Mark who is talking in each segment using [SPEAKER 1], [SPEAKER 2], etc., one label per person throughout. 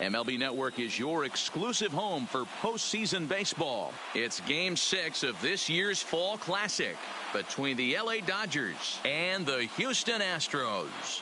[SPEAKER 1] MLB Network is your exclusive home for postseason baseball. It's Game 6 of this year's Fall Classic between the LA Dodgers and the Houston Astros.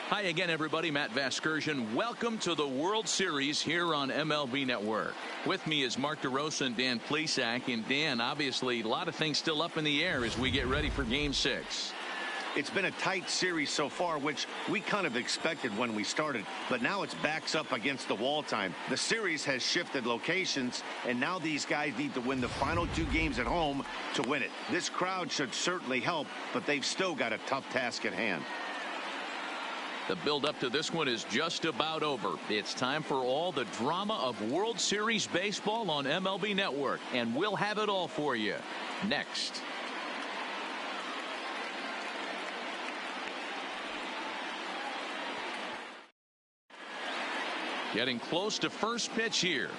[SPEAKER 1] Hi again, everybody. Matt Vasgersian. Welcome to the World Series here on MLB Network. With me is Mark DeRosa and Dan Plesac. And Dan, obviously, a lot of things still up in the air as we get ready for Game 6.
[SPEAKER 2] It's been a tight series so far, which we kind of expected when we started. But now it's backs up against the wall time. The series has shifted locations, and now these guys need to win the final 2 games at home to win it. This crowd should certainly help, but they've still got a tough task at hand.
[SPEAKER 1] The build-up to this one is just about over. It's time for all the drama of World Series baseball on MLB Network, and we'll have it all for you next. Getting close to first pitch here.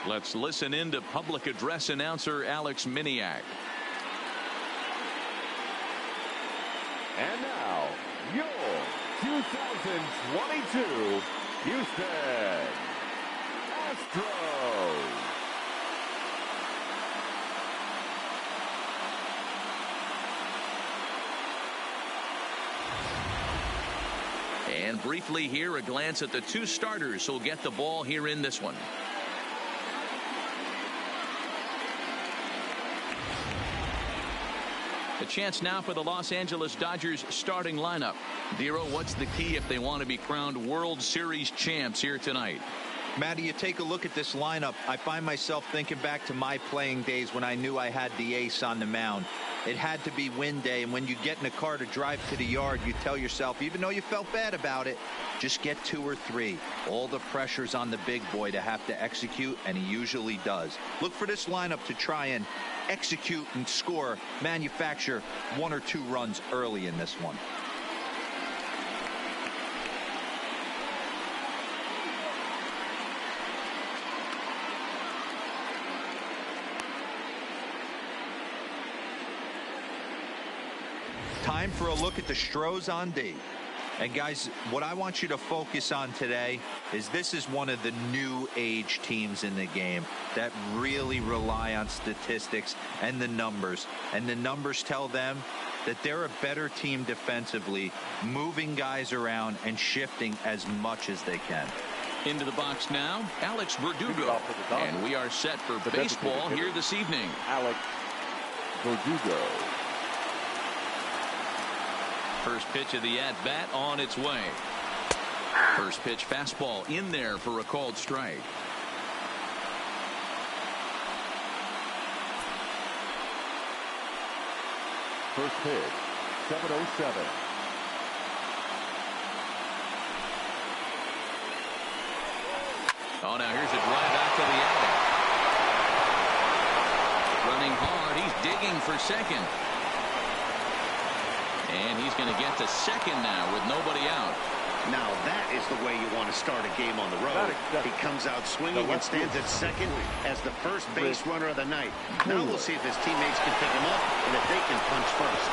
[SPEAKER 1] Let's listen in to public address announcer Alex Miniak.
[SPEAKER 3] And now, your 2022 Houston Astros.
[SPEAKER 1] And briefly here, a glance at the 2 starters who'll get the ball here in this one. A chance now for the Los Angeles Dodgers starting lineup. Dero, what's the key if they want to be crowned World Series champs here tonight?
[SPEAKER 4] Matty, you take a look at this lineup. I find myself thinking back to my playing days when I knew I had the ace on the mound. It had to be win day, and when you get in a car to drive to the yard, you tell yourself, even though you felt bad about it, just get 2 or 3. All the pressure's on the big boy to have to execute, and he usually does. Look for this lineup to try and execute and score, manufacture 1 or 2 runs early in this one. Time for a look at the Stros on D. And guys, what I want you to focus on today is this is one of the new age teams in the game that really rely on statistics and the numbers. And the numbers tell them that they're a better team defensively, moving guys around and shifting as much as they can.
[SPEAKER 1] Into the box now, Alex Verdugo. And we are set for baseball here this evening.
[SPEAKER 3] Alex Verdugo.
[SPEAKER 1] First pitch of the at-bat on its way. First pitch fastball in there for a called strike.
[SPEAKER 3] First pitch, 7:07.
[SPEAKER 1] Oh, now here's a drive out to the alley. Running hard, he's digging for second. And he's going to get to second now with nobody out.
[SPEAKER 2] Now that is the way you want to start a game on the road. He comes out swinging and stands at second as the first base runner of the night. Now we'll see if his teammates can pick him up and if they can punch first.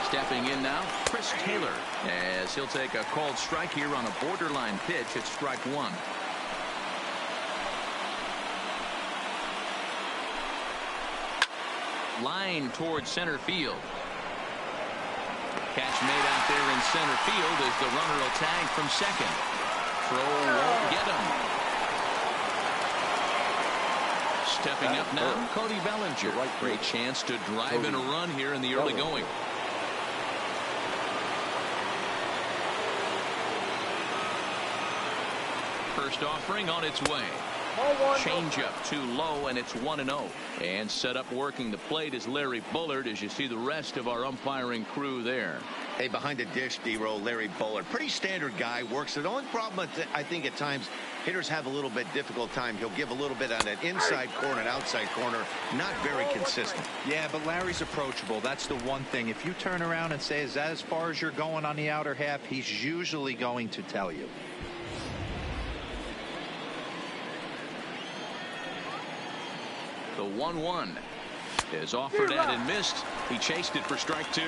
[SPEAKER 1] Stepping in now, Chris Taylor, as he'll take a called strike here on a borderline pitch at strike 1. Line towards center field. Catch made out there in center field as the runner will tag from second. Throw won't get him. Stepping up now, Cody Bellinger. Great chance to drive in a run here in the early going. First offering on its way. Changeup too low, and it's 1-0. And set up working the plate is Larry Bullard, as you see the rest of our umpiring crew there.
[SPEAKER 2] Hey, behind the dish, D-Row, Larry Bullard. Pretty standard guy, works it. The only problem, I think, at times, hitters have a little bit difficult time. He'll give a little bit on an inside corner and outside corner. Not very consistent.
[SPEAKER 4] Yeah, but Larry's approachable. That's the one thing. If you turn around and say, is that as far as you're going on the outer half, he's usually going to tell you.
[SPEAKER 1] The 1-1 is offered at and missed. He chased it for strike 2.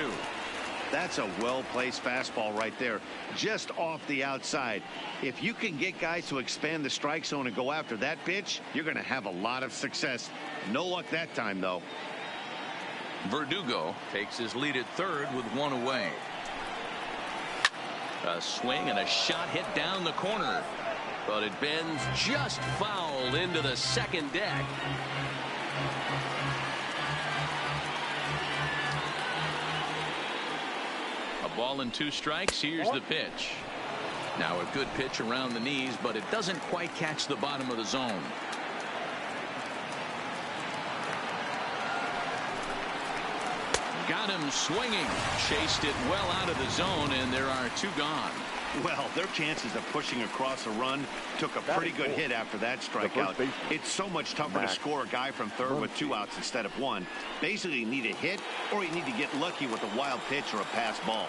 [SPEAKER 2] That's a well-placed fastball right there, just off the outside. If you can get guys to expand the strike zone and go after that pitch, you're going to have a lot of success. No luck that time, though.
[SPEAKER 1] Verdugo takes his lead at third with one away. A swing and a shot hit down the corner, but it bends just foul into the second deck. Ball and 2 strikes. Here's the pitch. Now a good pitch around the knees, but it doesn't quite catch the bottom of the zone. Got him swinging. Chased it well out of the zone, and there are 2 gone.
[SPEAKER 2] Well, their chances of pushing across a run took a pretty good hit after that strikeout. It's so much tougher to score a guy from third with 2 outs instead of 1. Basically, you need a hit, or you need to get lucky with a wild pitch or a pass ball.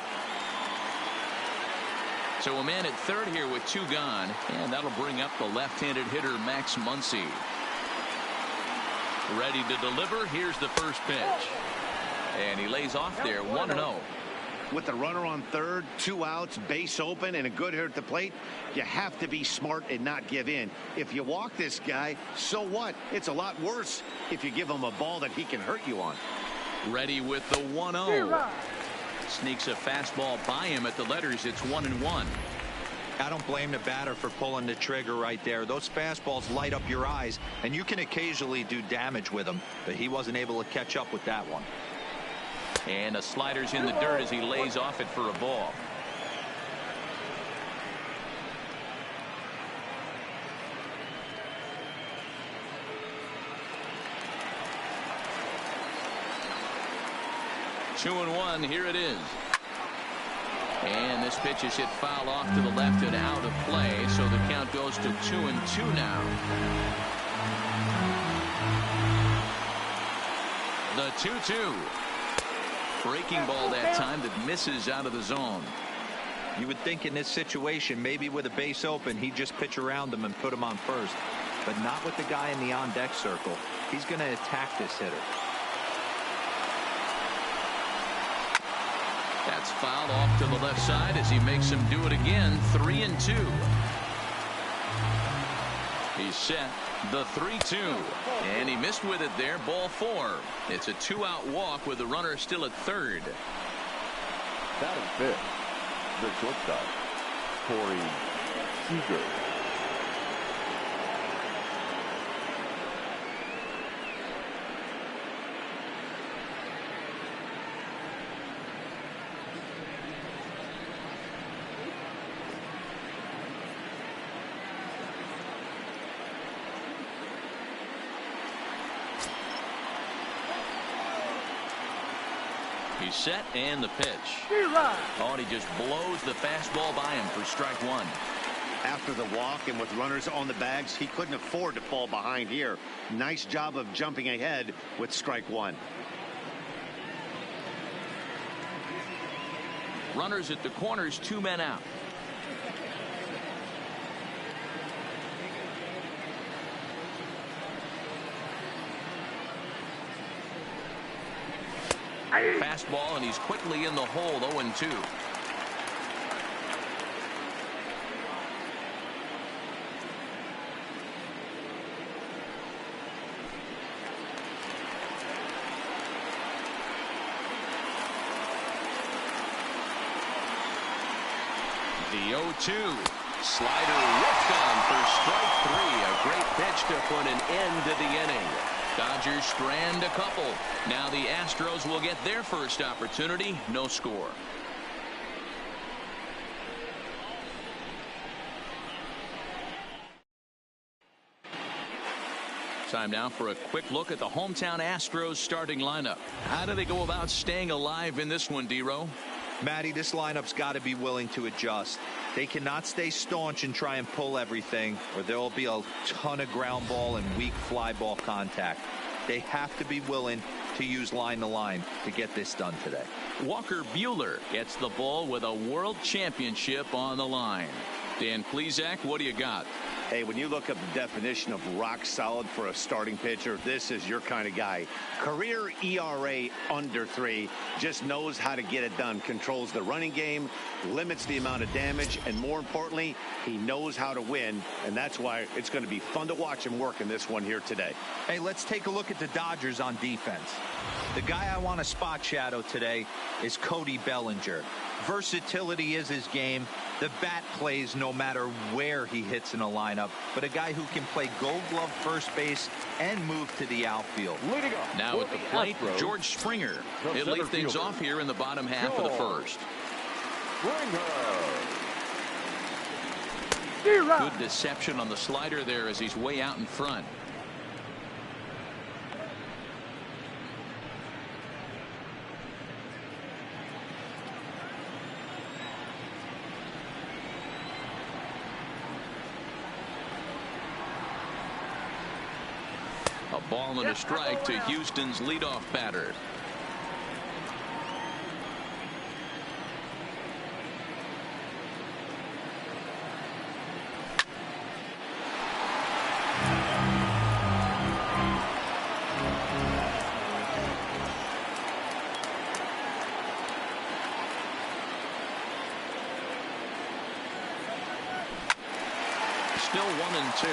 [SPEAKER 1] So a man at third here with 2 gone, and that'll bring up the left-handed hitter Max Muncy. Ready to deliver. Here's the first pitch. And he lays off there, 1-0.
[SPEAKER 2] With the runner on third, 2 outs, base open, and a good hitter at the plate, you have to be smart and not give in. If you walk this guy, so what? It's a lot worse if you give him a ball that he can hurt you on.
[SPEAKER 1] Ready with the 1-0. Sneaks a fastball by him at the letters. It's 1-1.
[SPEAKER 4] I don't blame the batter for pulling the trigger right there. Those fastballs light up your eyes, and you can occasionally do damage with them, but he wasn't able to catch up with that one.
[SPEAKER 1] And a slider's in the dirt as he lays off it for a ball. Two and one. Here it is. And this pitch is hit foul off to the left and out of play, so the count goes to 2-2 now. The 2-2. Breaking ball that time that misses out of the zone.
[SPEAKER 4] You would think in this situation, maybe with a base open, he'd just pitch around him and put him on first. But not with the guy in the on-deck circle. He's going to attack this hitter.
[SPEAKER 1] That's fouled off to the left side as he makes him do it again. 3-2. He's set. The 3-2. And he missed with it there. Ball 4. It's a 2-out walk with the runner still at third.
[SPEAKER 3] Batting fifth, the shortstop, Corey Seager.
[SPEAKER 1] He's set and the pitch. Oh, and he just blows the fastball by him for strike 1.
[SPEAKER 2] After the walk and with runners on the bags, he couldn't afford to fall behind here. Nice job of jumping ahead with strike 1.
[SPEAKER 1] Runners at the corners, 2 men out. Fastball, and he's quickly in the hole. 0-2. The 0-2. Slider whipped on for strike 3. A great pitch to put an end to the inning. Dodgers strand a couple. Now the Astros will get their first opportunity. No score. Time now for a quick look at the hometown Astros starting lineup. How do they go about staying alive in this one, D-Row?
[SPEAKER 4] Matty, this lineup's got to be willing to adjust. They cannot stay staunch and try and pull everything, or there will be a ton of ground ball and weak fly ball contact. They have to be willing to use line to line to get this done today.
[SPEAKER 1] Walker Buehler gets the ball with a world championship on the line. Dan Plesac, what do you got?
[SPEAKER 2] Hey, when you look up the definition of rock solid for a starting pitcher, this is your kind of guy. Career ERA under 3, just knows how to get it done, controls the running game, limits the amount of damage, and more importantly, he knows how to win, and that's why it's going to be fun to watch him work in this one here today.
[SPEAKER 4] Hey, let's take a look at the Dodgers on defense. The guy I want to spot shadow today is Cody Bellinger. Versatility is his game. The bat plays no matter where he hits in a lineup, but a guy who can play gold glove first base and move to the outfield.
[SPEAKER 1] Now at the plate, George Springer. He'll lead things off here in the bottom half of the first. Good deception on the slider there as he's way out in front. A ball and a strike to Houston's leadoff batter. Still 1-2.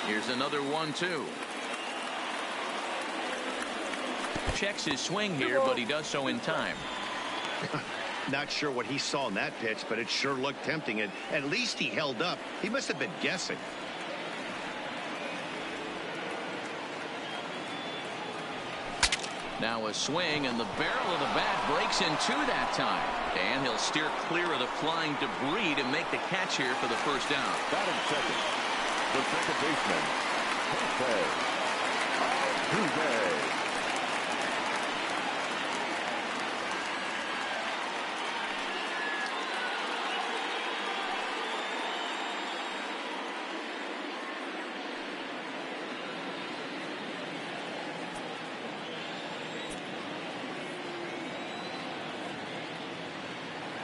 [SPEAKER 1] Here's another 1-2. Checks his swing here, but he does so in time.
[SPEAKER 2] Not sure what he saw in that pitch, but it sure looked tempting. And at least he held up. He must have been guessing.
[SPEAKER 1] Now a swing, and the barrel of the bat breaks in two that time. And he'll steer clear of the flying debris to make the catch here for the first down.
[SPEAKER 3] Batting second, the second baseman, Altuve.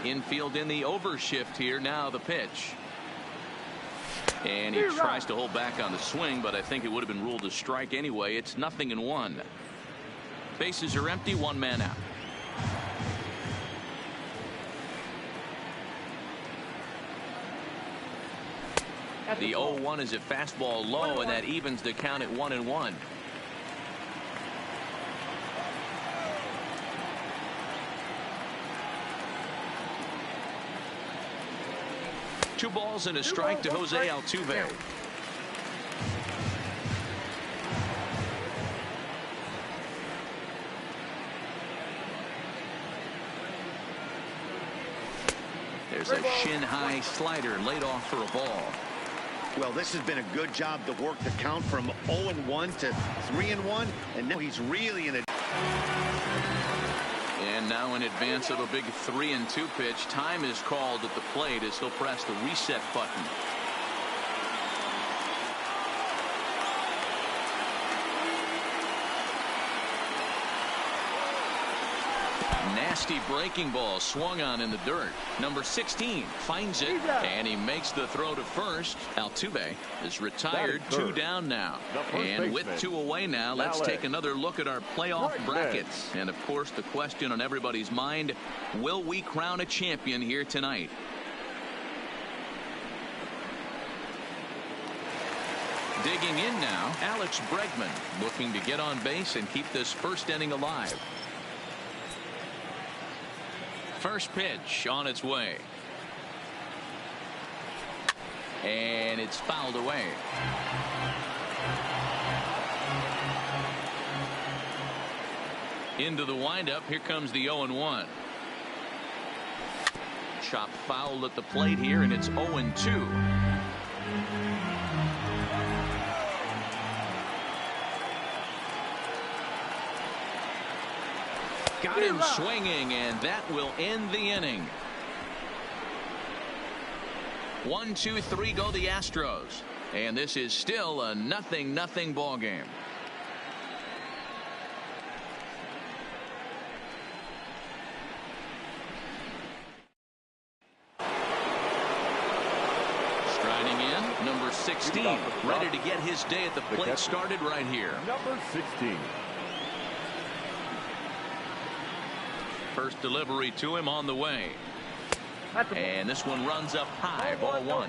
[SPEAKER 1] Infield in the overshift here. Now the pitch. And he tries to hold back on the swing, but I think it would have been ruled a strike anyway. It's 0-1. Bases are empty, one man out. The 0-1 is a fastball low, and that evens the count at 1-1. Two balls and a strike to Jose Altuve. There's a shin-high slider laid off for a ball.
[SPEAKER 2] Well, this has been a good job to work the count from 0-1 to 3-1, and now he's really in a...
[SPEAKER 1] And now in advance of a big 3-2 pitch, time is called at the plate as he'll press the reset button. Nasty breaking ball swung on in the dirt. Number 16 finds it, and he makes the throw to first. Altuve is retired, two down now. And with two away now, let's take another look at our playoff brackets. And of course, the question on everybody's mind, will we crown a champion here tonight? Digging in now, Alex Bregman looking to get on base and keep this first inning alive. First pitch on its way. And it's fouled away. Into the windup. Here comes the 0-1. Chop foul at the plate here, and it's 0-2. Got him swinging, and that will end the inning. 1, 2, 3 go the Astros. And this is still a 0-0 ball game. Striding in, number 16, ready to get his day at the plate started right here.
[SPEAKER 3] Number 16.
[SPEAKER 1] First delivery to him on the way. And this one runs up high, ball one.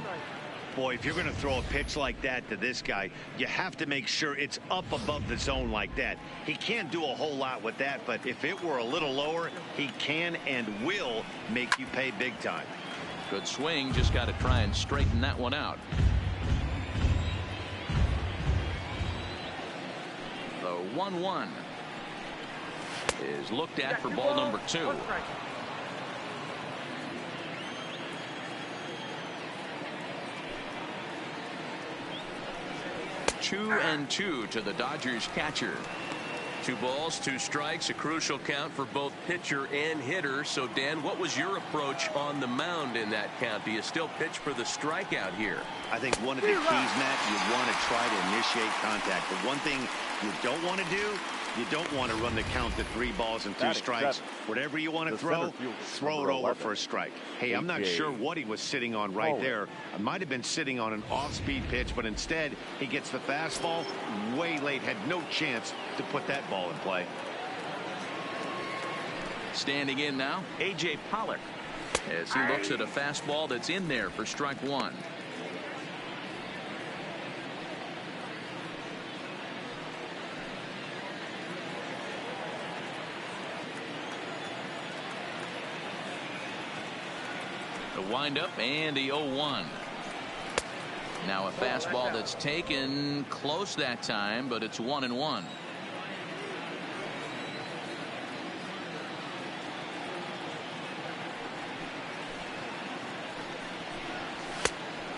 [SPEAKER 2] Boy, if you're going to throw a pitch like that to this guy, you have to make sure it's up above the zone like that. He can't do a whole lot with that, but if it were a little lower, he can and will make you pay big time.
[SPEAKER 1] Good swing, just got to try and straighten that one out. The 1-1 is looked at for ball number 2. 2-2 to the Dodgers catcher. 2 balls, 2 strikes, a crucial count for both pitcher and hitter. So, Dan, what was your approach on the mound in that count? Do you still pitch for the strikeout here?
[SPEAKER 2] I think one of the keys, Matt, you want to try to initiate contact. The one thing you don't want to do, you don't want to run the count to 3 balls and 2 strikes. Whatever you want to throw it over for a strike. Hey, I'm not sure what he was sitting on right there. I might have been sitting on an off-speed pitch, but instead he gets the fastball way late. Had no chance to put that ball in play.
[SPEAKER 1] Standing in now, A.J. Pollock, as he looks at a fastball that's in there for strike 1. The windup and the 0-1. Now a fastball that's taken close that time, but it's 1-1.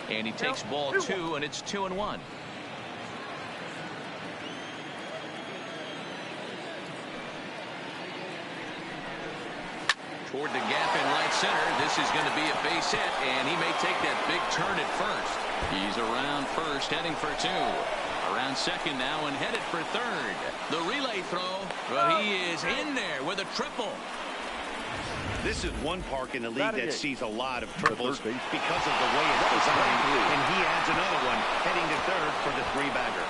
[SPEAKER 1] And he takes ball 2, and it's 2-1. Toward the gap in right center. This is going to be a base hit, and he may take that big turn at first. He's around first, heading for 2. Around second now and headed for third. The relay throw, but he is in there with a triple.
[SPEAKER 2] This is one park in the league that sees a lot of triples because of the way it's designed, and he adds another one, heading to third for the 3-bagger.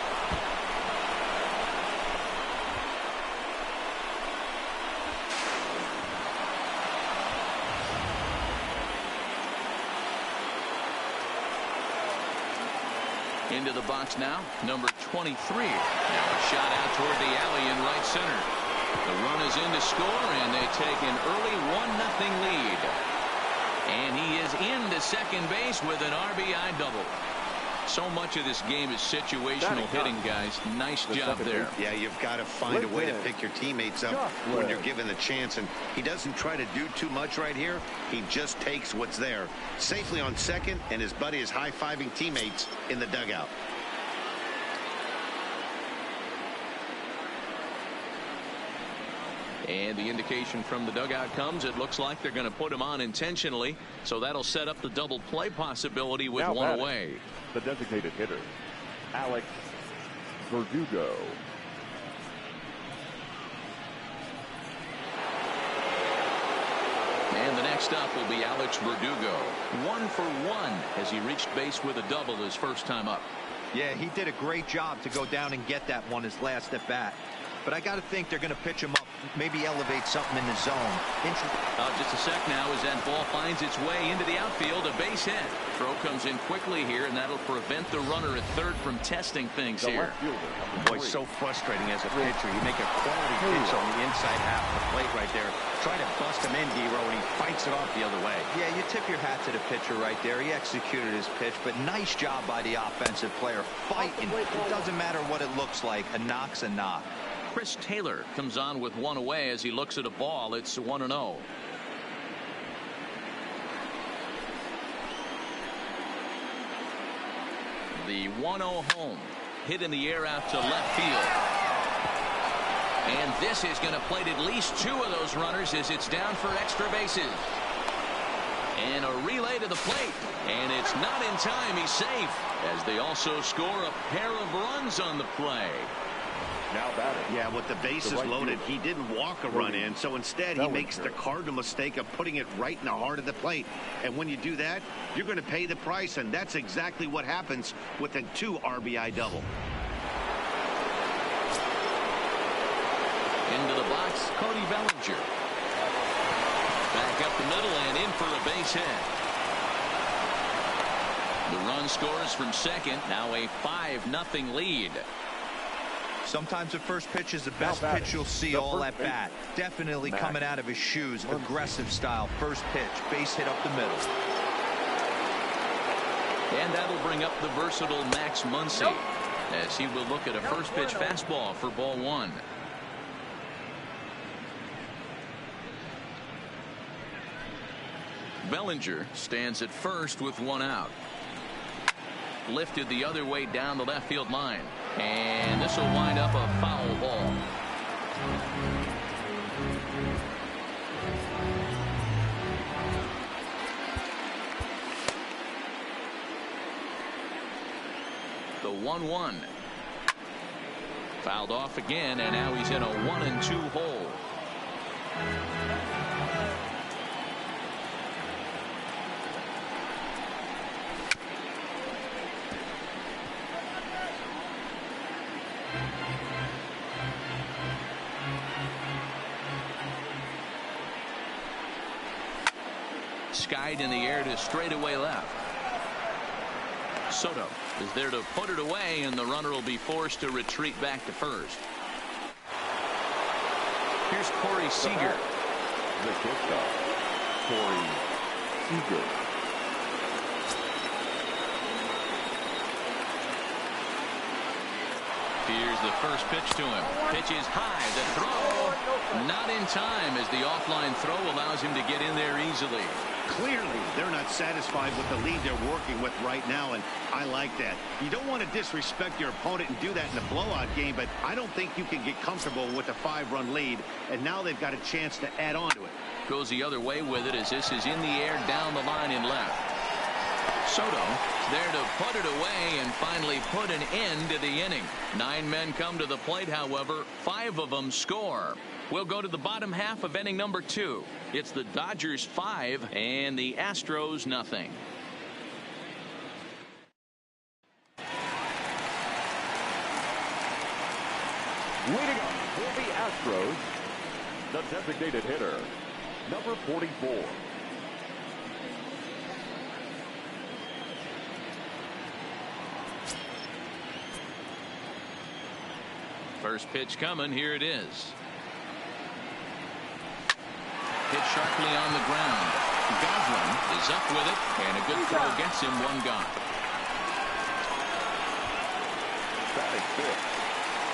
[SPEAKER 1] Into the box now, number 23. Now a shot out toward the alley in right center. The run is in to score, and they take an early 1-0 lead. And he is into second base with an RBI double. So much of this game is situational hitting, guys. Nice job there.
[SPEAKER 2] Yeah, you've got to find a way to pick your teammates up when you're given the chance. And he doesn't try to do too much right here. He just takes what's there. Safely on second, and his buddy is high-fiving teammates in the dugout.
[SPEAKER 1] And the indication from the dugout comes. It looks like they're going to put him on intentionally. So that'll set up the double play possibility with one away.
[SPEAKER 3] The designated hitter, Alex Verdugo.
[SPEAKER 1] And the next up will be Alex Verdugo. 1 for 1 as he reached base with a double his first time up.
[SPEAKER 4] Yeah, he did a great job to go down and get that one his last at bat. But I got to think they're going to pitch him up, maybe elevate something in the zone.
[SPEAKER 1] Just a sec now as that ball finds its way into the outfield. A base hit. Throw comes in quickly here, and that'll prevent the runner at third from testing things here.
[SPEAKER 2] Boy, so frustrating as a pitcher. You make a quality pitch on the inside half of the plate right there. Try to bust him in, D-Row, and he fights it off the other way.
[SPEAKER 4] Yeah, you tip your hat to the pitcher right there. He executed his pitch, but nice job by the offensive player fighting. It doesn't matter what it looks like. A knock's a knock.
[SPEAKER 1] Chris Taylor comes on with one away as he looks at a ball. It's 1-0. The 1-0 home hit in the air out to left field. And this is going to plate at least 2 of those runners as it's down for extra bases. And a relay to the plate. And it's not in time. He's safe. As they also score a pair of runs on the play.
[SPEAKER 3] Now batting.
[SPEAKER 2] Yeah, with the bases loaded, he didn't walk a run in, so instead he makes the cardinal mistake of putting it right in the heart of the plate. And when you do that, you're going to pay the price, and that's exactly what happens with a 2 RBI double.
[SPEAKER 1] Into the box, Cody Bellinger. Back up the middle and in for a base hit. The run scores from second. Now a 5-0 lead.
[SPEAKER 4] Sometimes the first pitch is the best pitch you'll see all at bat. Definitely coming out of his shoes. Aggressive style. First pitch. Base hit up the middle.
[SPEAKER 1] And that'll bring up the versatile Max Muncy as he will look at a first pitch fastball for ball 1. Bellinger stands at first with 1 out. Lifted the other way down the left field line. And this will wind up a foul ball. The 1-1. Fouled off again, and now he's in a 1-2 hole. Skied in the air to straightaway left. Soto is there to put it away, and the runner will be forced to retreat back to first. Here's Corey Seager.
[SPEAKER 3] The shortstop, Corey Seager.
[SPEAKER 1] Here's the first pitch to him. Pitch is high. The throw not in time as the offline throw allows him to get in there easily.
[SPEAKER 2] Clearly, they're not satisfied with the lead they're working with right now, and I like that. You don't want to disrespect your opponent and do that in a blowout game, but I don't think you can get comfortable with a 5-run lead, and now they've got a chance to add on to it.
[SPEAKER 1] Goes the other way with it as this is in the air down the line in left. Soto there to put it away and finally put an end to the inning. 9 men come to the plate, however, 5 of them score. We'll go to the bottom half of inning number 2. It's the Dodgers 5 and the Astros nothing.
[SPEAKER 3] Leading up for the Astros, the designated hitter, number 44.
[SPEAKER 1] First pitch coming. Here it is. Hit sharply on the ground. Goslin is up with it, and a good throw gets him 1 gone.
[SPEAKER 3] Batting 5th,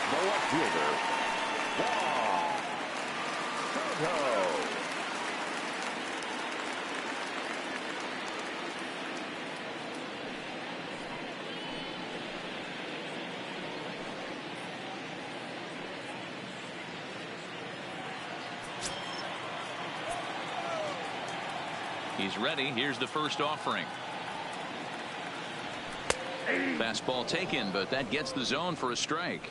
[SPEAKER 3] the left fielder, Soto.
[SPEAKER 1] He's ready. Here's the first offering. Fastball taken, but that gets the zone for a strike.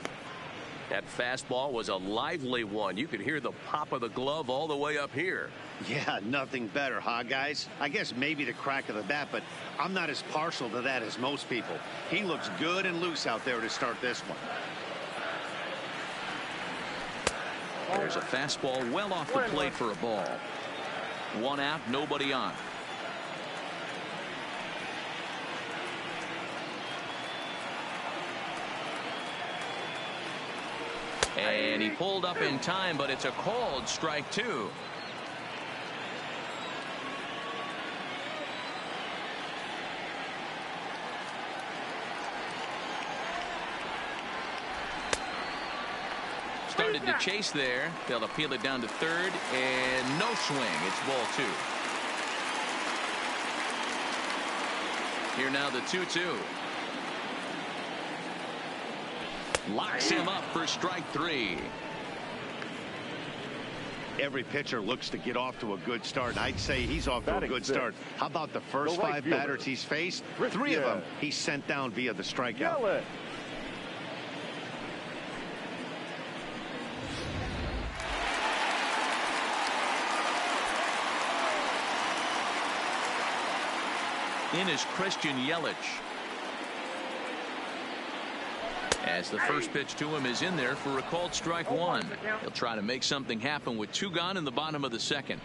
[SPEAKER 1] That fastball was a lively one. You could hear the pop of the glove all the way up here.
[SPEAKER 2] Yeah, nothing better, huh, guys? I guess maybe the crack of the bat, but I'm not as partial to that as most people. He looks good and loose out there to start this one.
[SPEAKER 1] There's a fastball well off the plate for a ball. 1 out, nobody on. And he pulled up in time, but it's a called strike 2. Started to chase there. They'll appeal it down to third, and no swing. It's ball 2. Here now the 2-2. Locks him up for strike 3.
[SPEAKER 2] Every pitcher looks to get off to a good start, and I'd say he's off to a good start. How about the first five batters he's faced? Three of them he sent down via the strikeout.
[SPEAKER 1] In is Christian Yelich. As the first pitch to him is in there for a called strike one. He'll try to make something happen with two gone in the bottom of the second.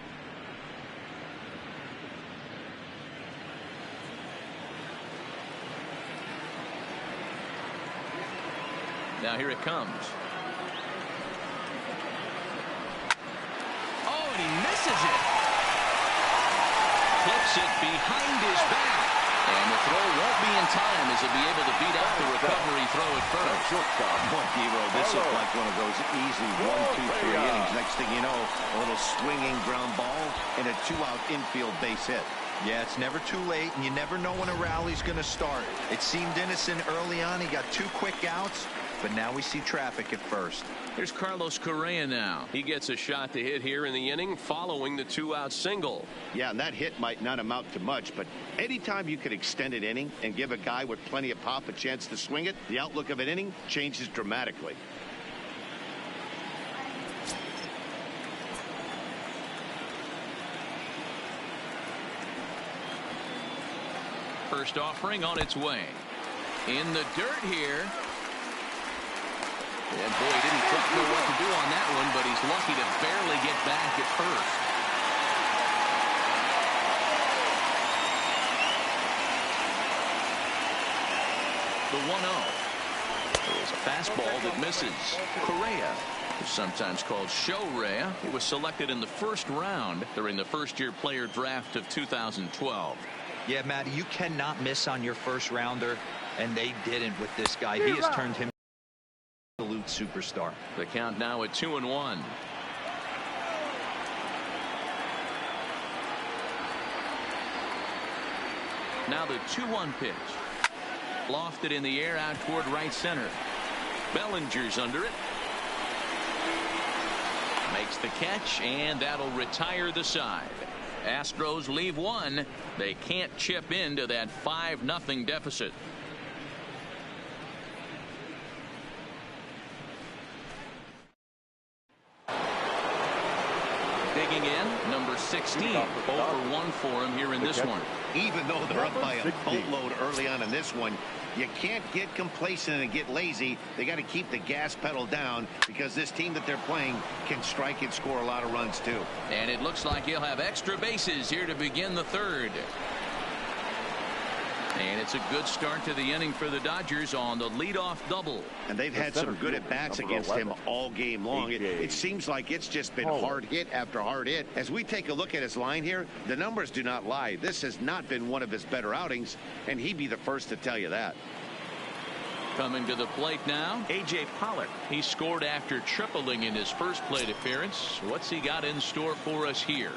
[SPEAKER 1] Now here it comes. Oh, and he misses it. Clips it behind his back. And the throw won't be in time as he'll be able to beat out the recovery throw at first.
[SPEAKER 2] Boy, Devo, this looked like one of those easy 1, 2, 3 innings. Next thing you know, a little swinging ground ball and a 2-out infield base hit.
[SPEAKER 4] Yeah, it's never too late, and you never know when a rally's going to start. It seemed innocent early on. He got 2 quick outs, but now we see traffic at first.
[SPEAKER 1] Here's Carlos Correa now.
[SPEAKER 5] He gets a shot to hit here in the inning following the 2-out single.
[SPEAKER 2] Yeah, and that hit might not amount to much, but anytime you can extend an inning and give a guy with plenty of pop a chance to swing it, the outlook of an inning changes dramatically.
[SPEAKER 1] First offering on its way. In the dirt here. And boy, he didn't quite know what to do on that one, but he's lucky to barely get back at first. The 1-0. It was a fastball that misses. Correa, who's sometimes called Show-Rea, he was selected in the first round during the first-year player draft of 2012.
[SPEAKER 4] Yeah, Matty, you cannot miss on your first rounder, and they didn't with this guy. He has turned him absolute superstar.
[SPEAKER 1] The count now at 2-1. Now the 2-1 pitch. Lofted in the air out toward right center. Bellinger's under it. Makes the catch, and that'll retire the side. Astros leave one. They can't chip into that 5-0 deficit. Digging in, number 16. 0-for-1 for him here in this one.
[SPEAKER 2] Even though they're up by a boatload early on in this one, you can't get complacent and get lazy. They got to keep the gas pedal down because this team that they're playing can strike and score a lot of runs too.
[SPEAKER 1] And it looks like he'll have extra bases here to begin the third. And it's a good start to the inning for the Dodgers on the leadoff double.
[SPEAKER 2] And they've had some good at-bats against him all game long. It seems like it's just been hard hit after hard hit. As we take a look at his line here, the numbers do not lie. This has not been one of his better outings, and he'd be the first to tell you that.
[SPEAKER 1] Coming to the plate now, A.J. Pollock. He scored after tripling in his first plate appearance. What's he got in store for us here?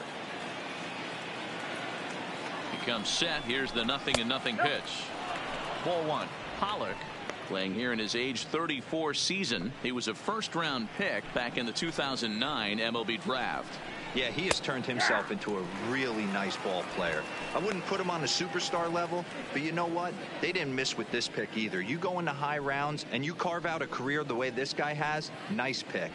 [SPEAKER 1] Comes set. Here's the 0-0 pitch. Ball one. Pollock playing here in his age 34 season. He was a first-round pick back in the 2009 MLB draft.
[SPEAKER 4] Yeah, he has turned himself into a really nice ball player. I wouldn't put him on the superstar level, but you know what? They didn't miss with this pick either. You go into high rounds and you carve out a career the way this guy has. Nice pick.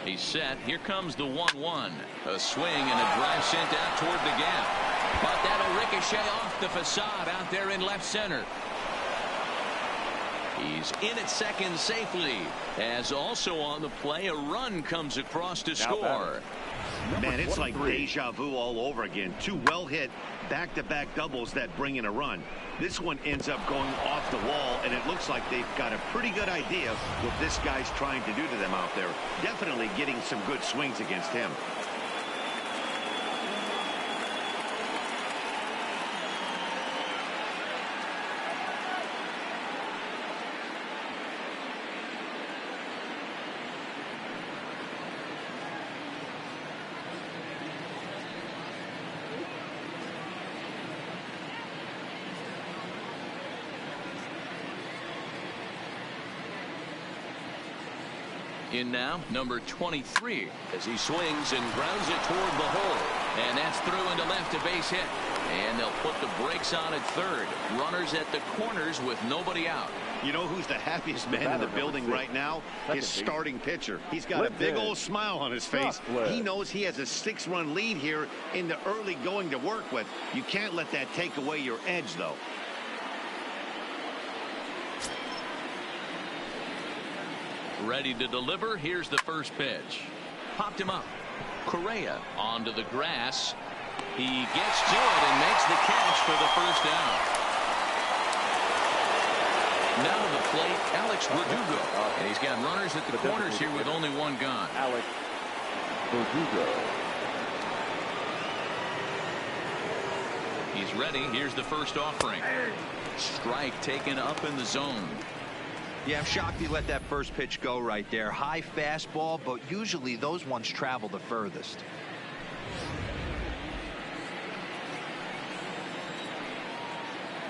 [SPEAKER 1] He's set. Here comes the 1-1. A swing and a drive sent out toward the gap. But that'll ricochet off the facade out there in left center. He's in at second safely. As also on the play, a run comes across to score.
[SPEAKER 2] Man, it's like deja vu all over again. Two well-hit back-to-back doubles that bring in a run. This one ends up going off the wall, and it looks like they've got a pretty good idea what this guy's trying to do to them out there. Definitely getting some good swings against him.
[SPEAKER 1] In now, number 23.
[SPEAKER 5] As he swings and grounds it toward the hole.
[SPEAKER 1] And that's through into left, a base hit. And they'll put the brakes on at third. Runners at the corners with nobody out.
[SPEAKER 2] You know who's the happiest man in the building right now? His starting pitcher. He's got a big old smile on his face. He knows he has a 6-run lead here in the early going to work with. You can't let that take away your edge, though.
[SPEAKER 1] Ready to deliver. Here's the first pitch. Popped him up. Correa onto the grass. He gets to it and makes the catch for the first down. Now to the plate, Alex Verdugo. And he's got runners at the corners here with only one gone.
[SPEAKER 3] Alex Verdugo.
[SPEAKER 1] He's ready. Here's the first offering. Strike taken up in the zone.
[SPEAKER 4] Yeah, I'm shocked he let that first pitch go right there. High fastball, but usually those ones travel the furthest.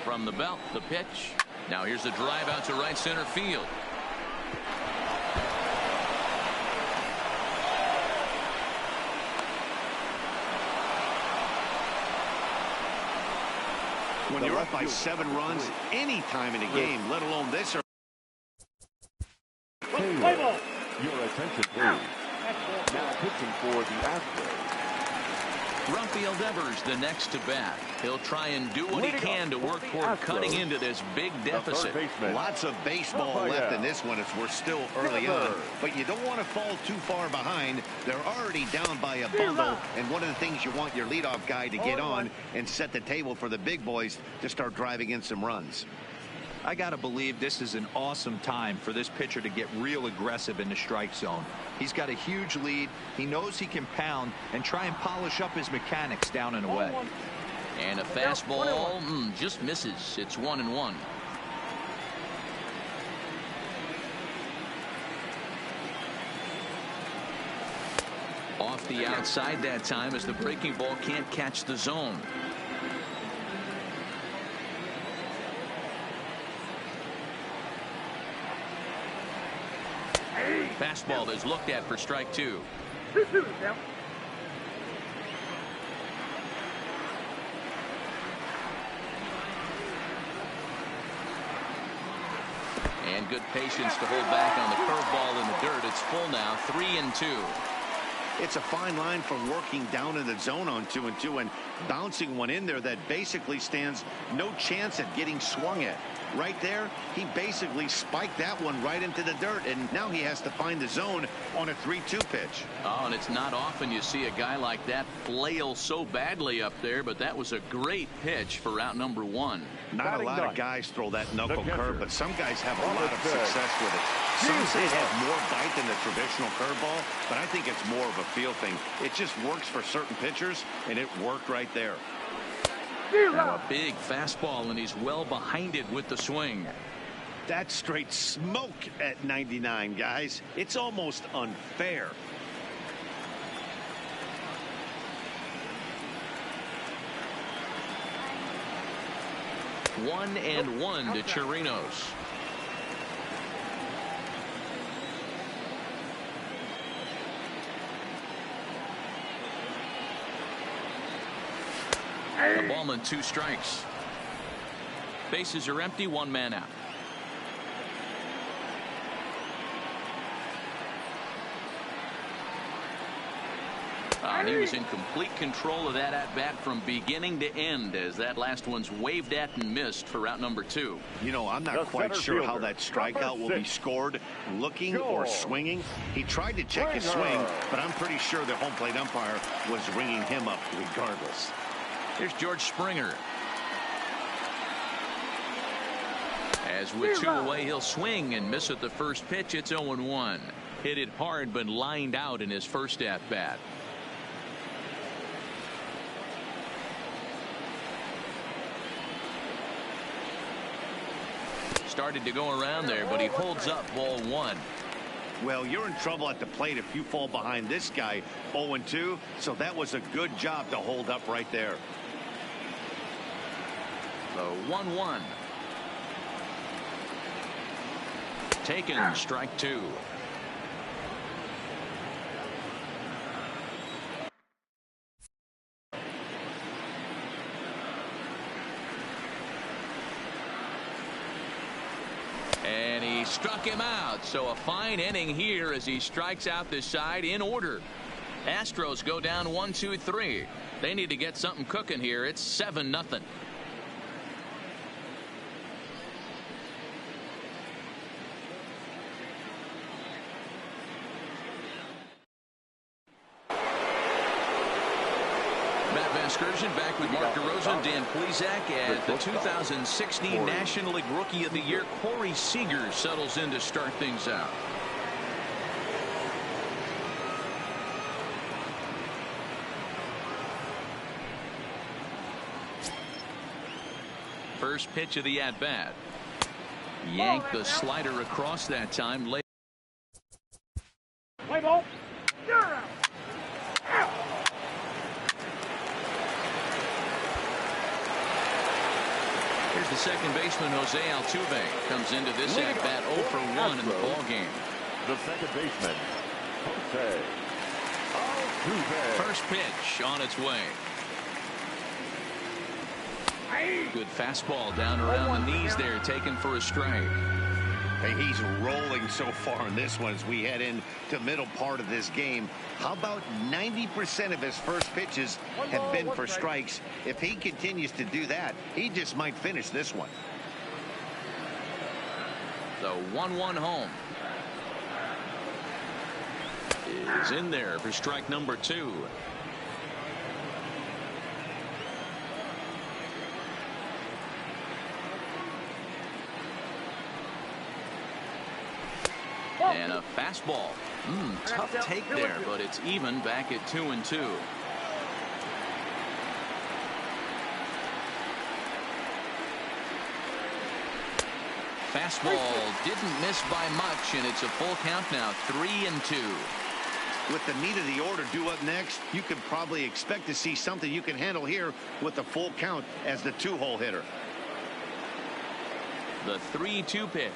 [SPEAKER 1] From the belt, the pitch. Now here's the drive out to right center field.
[SPEAKER 2] When you're up by 7 runs any time in a game, let alone this.
[SPEAKER 3] Your attention, please. Now pitching for the Astros.
[SPEAKER 1] Rumfield Evers the next to bat. He'll try and do what he can to work toward cutting into this big deficit.
[SPEAKER 2] Lots of baseball left in this one as we're still early on. But you don't want to fall too far behind. They're already down by a bundle. And one of the things you want your leadoff guy to get on and set the table for the big boys to start driving in some runs.
[SPEAKER 4] I got to believe this is an awesome time for this pitcher to get real aggressive in the strike zone. He's got a huge lead. He knows he can pound and try and polish up his mechanics down and away.
[SPEAKER 1] And a fastball just misses. It's 1-1. Off the outside that time as the breaking ball can't catch the zone. Fastball is looked at for strike 2. And good patience to hold back on the curveball in the dirt. It's full now, 3-2.
[SPEAKER 2] It's a fine line for working down in the zone on 2-2 and bouncing one in there that basically stands no chance at getting swung at. Right there, he basically spiked that one right into the dirt, and now he has to find the zone on a 3-2 pitch.
[SPEAKER 1] Oh, and it's not often you see a guy like that flail so badly up there, but that was a great pitch for out number 1.
[SPEAKER 2] Not a lot of guys throw that knuckle curve, but some guys have a lot of success with it. Some say it has more bite than the traditional curveball, but I think it's more of a feel thing. It just works for certain pitchers, and it worked right there.
[SPEAKER 1] Now a big fastball, and he's well behind it with the swing.
[SPEAKER 2] That's straight smoke at 99, guys. It's almost unfair.
[SPEAKER 1] One and one to Chirinos. The ball and 2 strikes. Bases are empty, 1 man out. He was in complete control of that at-bat from beginning to end as that last one's waved at and missed for out number 2.
[SPEAKER 2] You know, I'm not quite sure how that strikeout will be scored, looking or swinging. He tried to check his swing, but I'm pretty sure the home plate umpire was ringing him up regardless.
[SPEAKER 1] Here's George Springer. As with 2 away, he'll swing and miss at the first pitch. It's 0-1. Hit it hard, but lined out in his first at-bat. Started to go around there, but he holds up ball 1.
[SPEAKER 2] Well, you're in trouble at the plate if you fall behind this guy 0-2, so that was a good job to hold up right there.
[SPEAKER 1] The 1-1. Taken, strike 2. struck him out. So a fine inning here as he strikes out this side in order. Astros go down 1-2-3. They need to get something cooking here. It's 7-0. Excursion back with Mark DeRosa, Dan Plesac, as the 2016 National League Rookie of the Year, Corey Seager, settles in to start things out. First pitch of the at-bat. Yanked the slider across that time. Late.
[SPEAKER 6] Play ball. You're out.
[SPEAKER 1] Here's the second baseman, Jose Altuve, comes into this at-bat 0 for 1 in the ballgame.
[SPEAKER 3] The second baseman, Jose Altuve.
[SPEAKER 1] First pitch on its way. Good fastball down around the knees there, taken for a strike.
[SPEAKER 2] Hey, he's rolling so far in this one as we head into middle part of this game. How about 90% of his first pitches have been for strikes? If he continues to do that, he just might finish this one.
[SPEAKER 1] The 1-1 home is in there for strike number 2. And a fastball. Tough take there, but it's even back at 2-2. Fastball didn't miss by much, and it's a full count now, 3-2.
[SPEAKER 2] With the meat of the order due up next, you could probably expect to see something you can handle here with the full count as the 2-hole hitter.
[SPEAKER 1] The 3-2 pitch.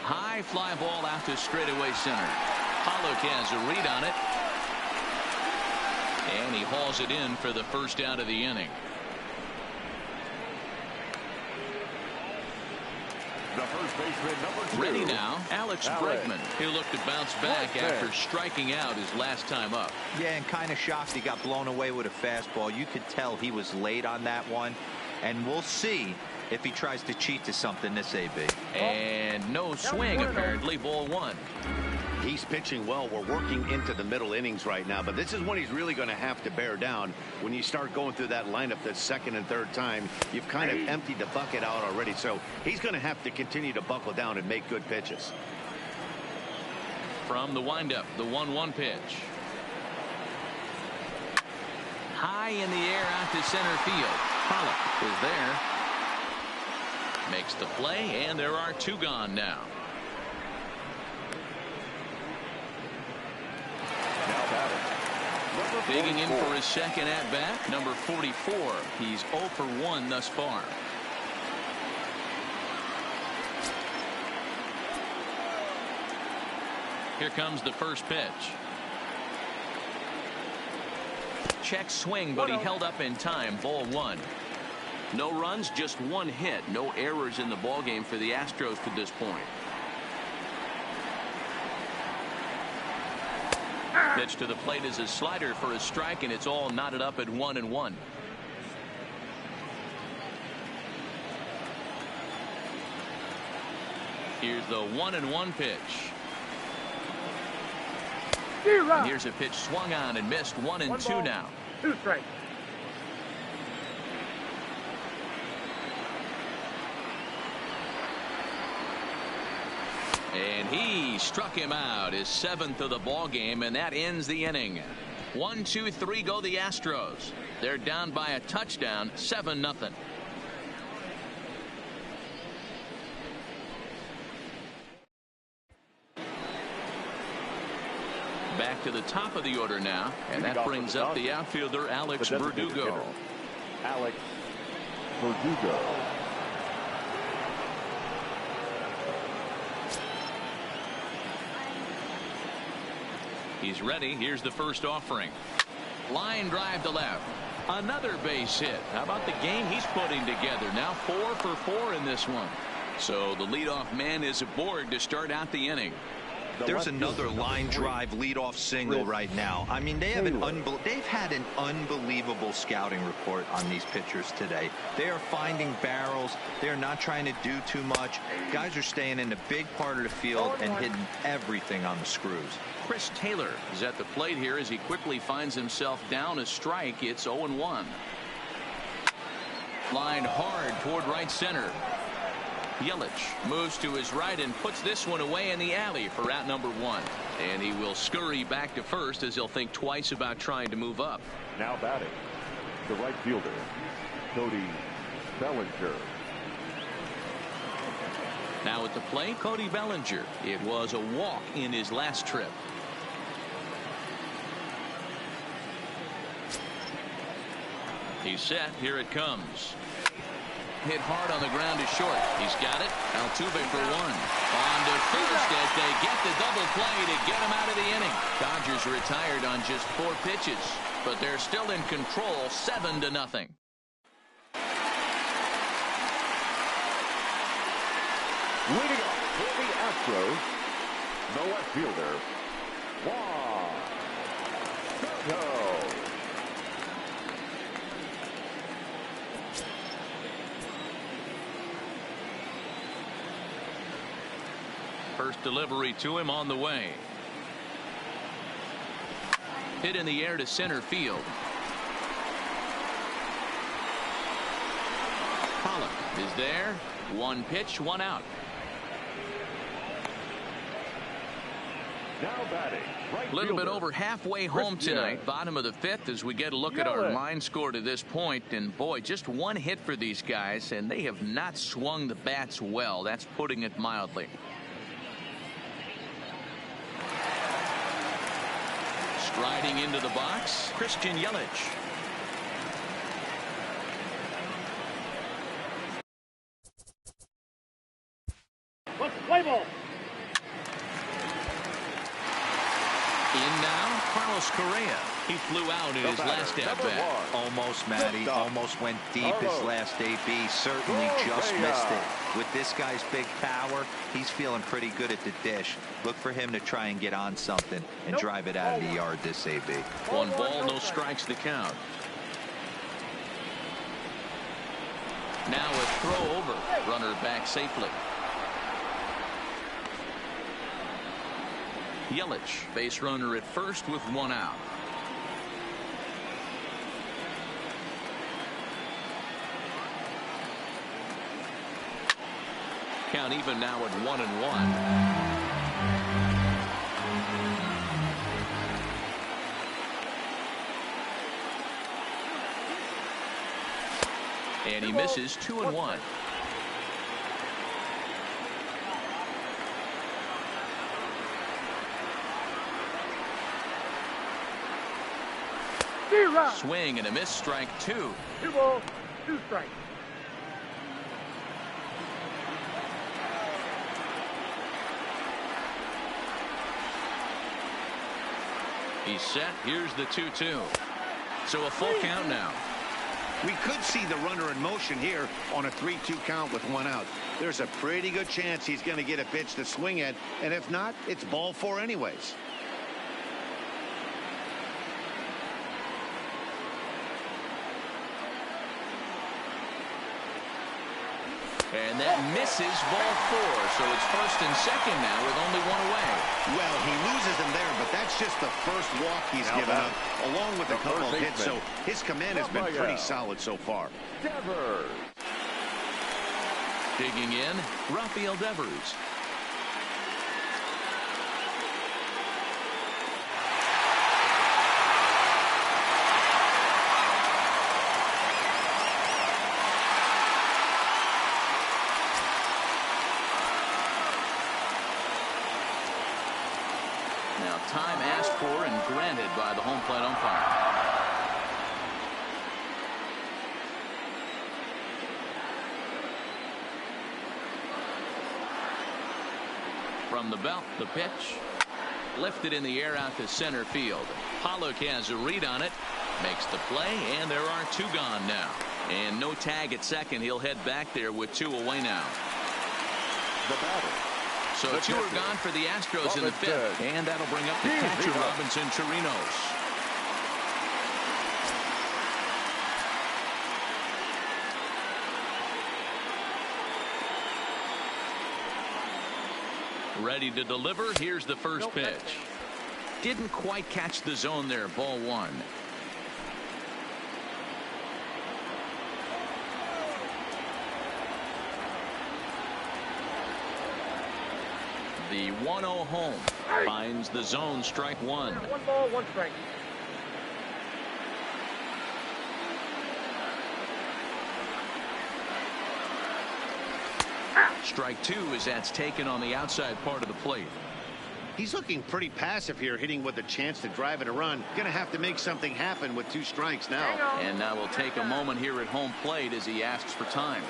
[SPEAKER 1] High fly ball out to straightaway center. Pollock has a read on it. And he hauls it in for the first out of the inning.
[SPEAKER 3] The first baseman, number 2.
[SPEAKER 1] Ready now, Alex Bregman. He looked to bounce back after striking out his last time up.
[SPEAKER 4] Yeah, and kind of shocked he got blown away with a fastball. You could tell he was late on that one. And we'll see if he tries to cheat to something this AB.
[SPEAKER 1] And no swing, apparently. Ball 1.
[SPEAKER 2] He's pitching well. We're working into the middle innings right now, but this is when he's really going to have to bear down. When you start going through that lineup the second and third time, you've kind of emptied the bucket out already. So he's going to have to continue to buckle down and make good pitches.
[SPEAKER 1] From the windup, the 1-1 pitch. High in the air out to center field. Pollock is there. Makes the play, and there are 2 gone now. Digging in for his second at-bat, number 44. He's 0 for 1 thus far. Here comes the first pitch. Check swing, but he held up in time. Ball 1. No runs, just 1 hit. No errors in the ballgame for the Astros to this point. Pitch to the plate is a slider for a strike, and it's all knotted up at 1-1. Here's the 1-1 pitch. And here's a pitch swung on and missed. 1-2 now.
[SPEAKER 6] 2 strikes.
[SPEAKER 1] And he struck him out, his 7th of the ball game, and that ends the inning. 1-2-3 go the Astros. They're down by a touchdown, 7-0. Back to the top of the order now, and that brings up the outfielder Alex Verdugo.
[SPEAKER 3] Alex Verdugo.
[SPEAKER 1] He's ready. Here's the first offering. Line drive to left. Another base hit. How about the game he's putting together? Now 4 for 4 in this one. So the leadoff man is aboard to start out the inning.
[SPEAKER 4] There's another line drive leadoff single right now. I mean, they've had an unbelievable scouting report on these pitchers today. They are finding barrels. They're not trying to do too much. Guys are staying in the big part of the field and hitting everything on the screws.
[SPEAKER 1] Chris Taylor is at the plate here as he quickly finds himself down a strike. It's 0-1. Line hard toward right center. Yelich moves to his right and puts this one away in the alley for out number 1. And he will scurry back to first as he'll think twice about trying to move up.
[SPEAKER 3] Now batting, the right fielder, Cody Bellinger.
[SPEAKER 1] Now at the plate, Cody Bellinger. It was a walk in his last trip. He's set. Here it comes. Hit hard on the ground to short. He's got it. Altuve for 1. On to first as they get the double play to get him out of the inning. Dodgers retired on just 4 pitches, but they're still in control, 7-0.
[SPEAKER 3] Leading off for the Astros, the left fielder, Juan Soto.
[SPEAKER 1] First delivery to him on the way. Hit in the air to center field. Pollock is there. 1 pitch, 1 out.
[SPEAKER 3] Now batting, right
[SPEAKER 1] A little bit
[SPEAKER 3] fielder,
[SPEAKER 1] over halfway home tonight. Bottom of the 5th as we get a look at our line score to this point. And boy, just 1 hit for these guys, and they have not swung the bats well. That's putting it mildly. Striding into the box, Christian Yelich.
[SPEAKER 6] Let's play ball.
[SPEAKER 1] In now, Carlos Correa. He flew out in his last at-bat.
[SPEAKER 4] Almost, Matty. Almost went deep his last AB. Certainly just missed it. With this guy's big power, he's feeling pretty good at the dish. Look for him to try and get on something and drive it out of the yard this AB.
[SPEAKER 1] 1 ball, no strikes to count. Now a throw over. Runner back safely. Yelich, base runner at first with 1 out. Count even now at 1-1. And he misses 2-1. Swing and a miss, strike 2.
[SPEAKER 6] 2 balls, 2 strikes.
[SPEAKER 1] He's set. Here's the 2-2. So a full count now.
[SPEAKER 2] We could see the runner in motion here on a 3-2 count with 1 out. There's a pretty good chance he's going to get a pitch to swing at, and if not, it's ball 4 anyways.
[SPEAKER 1] And that misses ball 4. So it's first and second now with only 1 away.
[SPEAKER 2] Well, he loses him there, but that's just the first walk he's given up, along with a couple of hits. So his command has been pretty solid so far.
[SPEAKER 3] Devers.
[SPEAKER 1] Digging in, Rafael Devers. Now time asked for and granted by the home plate umpire. From the belt, the pitch. Lifted in the air out to center field. Pollock has a read on it. Makes the play, and there are 2 gone now. And no tag at second. He'll head back there with 2 away now.
[SPEAKER 3] The batter.
[SPEAKER 1] So
[SPEAKER 3] The
[SPEAKER 1] two are
[SPEAKER 3] catcher,
[SPEAKER 1] gone for the Astros in the fifth.
[SPEAKER 3] Robinson.
[SPEAKER 1] And that'll bring up the catcher, Robinson Chirinos. Ready to deliver. Here's the first pitch. Didn't quite catch the zone there. Ball one. The 1-0 home finds the zone. Strike one.
[SPEAKER 6] 1 ball, 1 strike.
[SPEAKER 1] Strike two as that's taken on the outside part of the plate.
[SPEAKER 2] He's looking pretty passive here, hitting with a chance to drive it a run. Going to have to make something happen with 2 strikes now.
[SPEAKER 1] And now we'll take a moment here at home plate as he asks for time.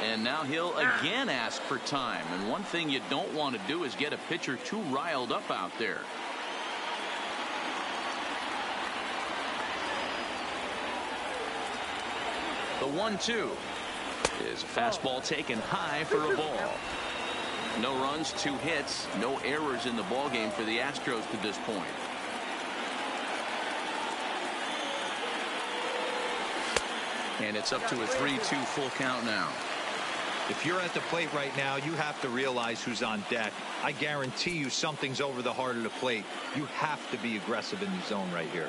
[SPEAKER 1] And now he'll again ask for time. And one thing you don't want to do is get a pitcher too riled up out there. The 1-2 is a fastball taken high for a ball. No runs, 2 hits, no errors in the ball game for the Astros to this point. And it's up to a 3-2 full count now.
[SPEAKER 4] If you're at the plate right now, you have to realize who's on deck. I guarantee you something's over the heart of the plate. You have to be aggressive in the zone right here.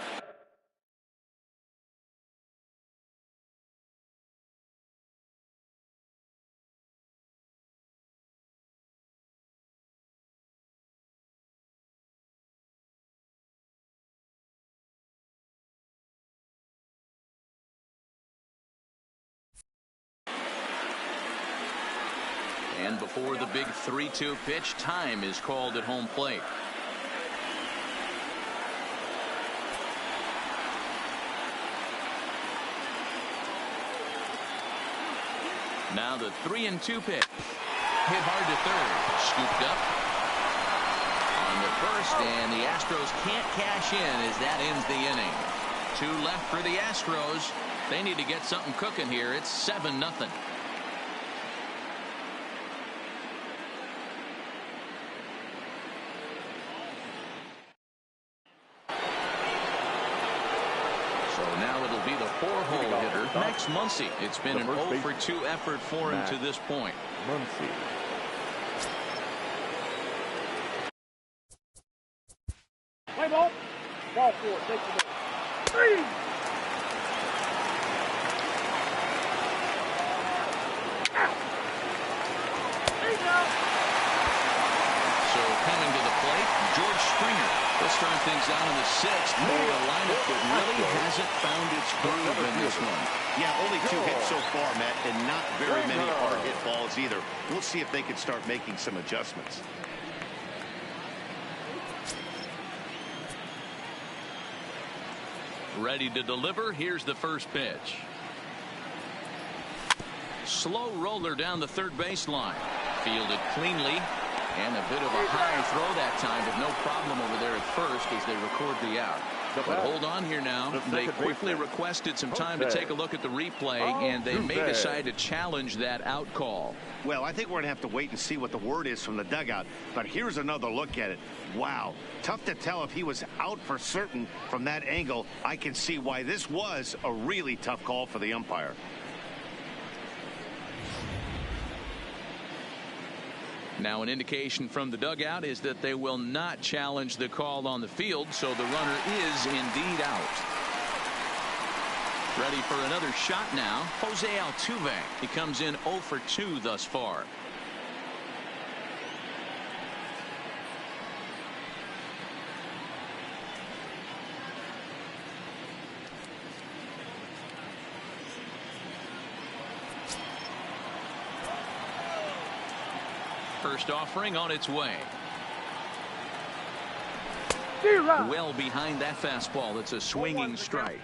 [SPEAKER 1] And before the big 3-2 pitch, time is called at home plate. Now the 3-2 pitch. Hit hard to third. Scooped up on the first, and the Astros can't cash in as that ends the inning. 2 left for the Astros. They need to get something cooking here. It's 7-0. Four-hole hitter Max Muncy. It's been an 0-for-2 effort for him to this point.
[SPEAKER 3] Muncy.
[SPEAKER 6] Play ball. Ball 4. Take the ball. 3.
[SPEAKER 1] So coming to the plate, George Springer. They'll start things out in the 6th. Maybe a lineup that really hasn't found its groove in this one.
[SPEAKER 2] Yeah, only 2 hits so far, Matt, and not very many hard hit balls either. We'll see if they can start making some adjustments.
[SPEAKER 1] Ready to deliver. Here's the first pitch. Slow roller down the third baseline. Fielded cleanly. And a bit of a high throw that time, but no problem over there at first as they record the out. But hold on here now. They quickly requested some time to take a look at the replay, and they may decide to challenge that out call.
[SPEAKER 2] Well, I think we're going to have to wait and see what the word is from the dugout. But here's another look at it. Wow. Tough to tell if he was out for certain from that angle. I can see why this was a really tough call for the umpire.
[SPEAKER 1] Now an indication from the dugout is that they will not challenge the call on the field, so the runner is indeed out. Ready for another shot now. Jose Altuve. He comes in 0-for-2 thus far. First offering on its way. Well behind that fastball. It's a swinging strike.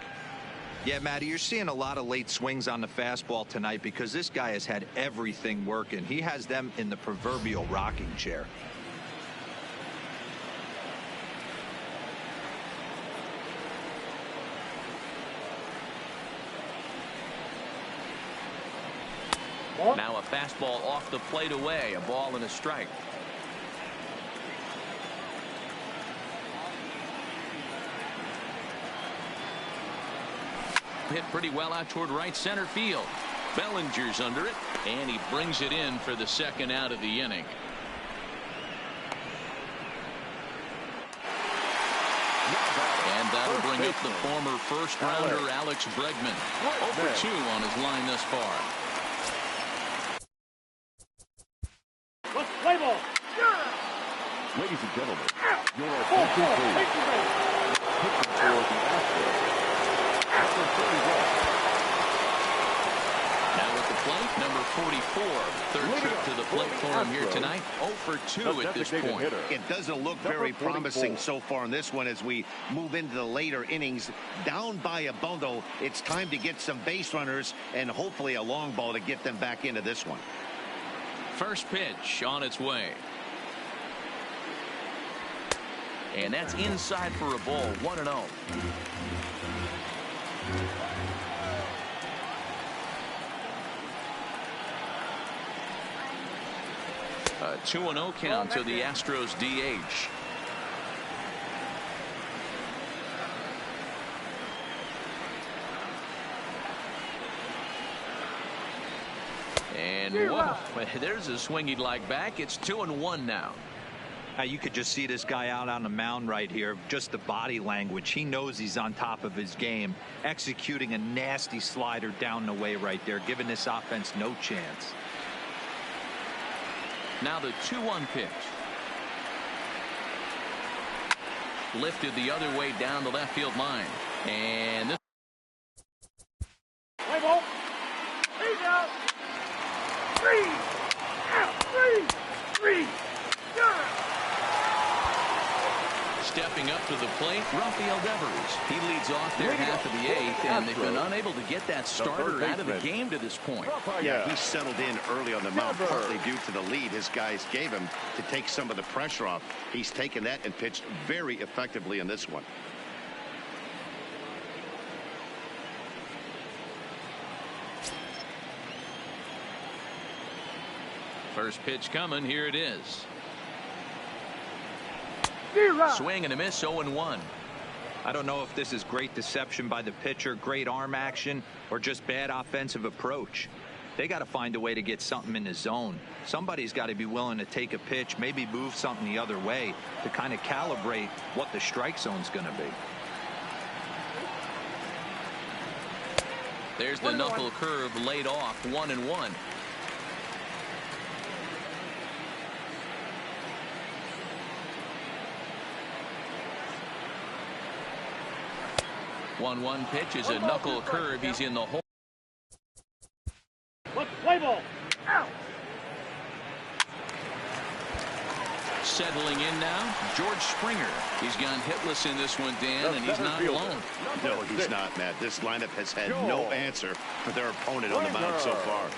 [SPEAKER 4] Yeah, Matty, you're seeing a lot of late swings on the fastball tonight because this guy has had everything working. He has them in the proverbial rocking chair.
[SPEAKER 1] Now a fastball off the plate away, a ball and a strike. Hit pretty well out toward right center field. Bellinger's under it, and he brings it in for the second out of the inning. And that'll bring up the former first-rounder Alex Bregman. 0 for 2 on his line thus far.
[SPEAKER 6] Let's play ball.
[SPEAKER 3] Ladies and gentlemen, your attention please. Pitching for the Astros, number 31.
[SPEAKER 1] Now at the plate, number 44. Third trip to the plate for him here tonight. 0 for 2 at this point.
[SPEAKER 2] It doesn't look very promising so far in this one as we move into the later innings. Down by a bundle, it's time to get some base runners and hopefully a long ball to get them back into this one.
[SPEAKER 1] First pitch on its way. And that's inside for a ball. 1-0. A 2-0 count to the Astros DH. And whoa, there's a swing he'd like back. It's 2-1 now.
[SPEAKER 4] You could just see this guy out on the mound right here. Just the body language. He knows he's on top of his game. Executing a nasty slider down the way right there, giving this offense no chance.
[SPEAKER 1] Now the 2-1 pitch. Lifted the other way down the left field line. And this
[SPEAKER 6] Play ball. He's out. 3 out. 3.
[SPEAKER 1] stepping up to the plate, Rafael Devers. He leads off their half of the eighth, and they've been unable to get that starter out of the game to this point.
[SPEAKER 2] Yeah, he settled in early on the mound, partly due to the lead his guys gave him to take some of the pressure off. He's taken that and pitched very effectively in this one.
[SPEAKER 1] First pitch coming. Here it is. Swing and a miss, 0-1.
[SPEAKER 4] I don't know if this is great deception by the pitcher, great arm action, or just bad offensive approach. They got to find a way to get something in the zone. Somebody's got to be willing to take a pitch, maybe move something the other way to kind of calibrate what the strike zone's going to be.
[SPEAKER 1] There's the knuckle curve laid off, 1-1. 1-1 pitch is a knuckle curve. He's in the hole.
[SPEAKER 6] Let's play ball. Out.
[SPEAKER 1] Settling in now, George Springer. He's gone hitless in this one, Dan, and he's not alone.
[SPEAKER 2] No, he's not, Matt. This lineup has had no answer for their opponent on the mound so far.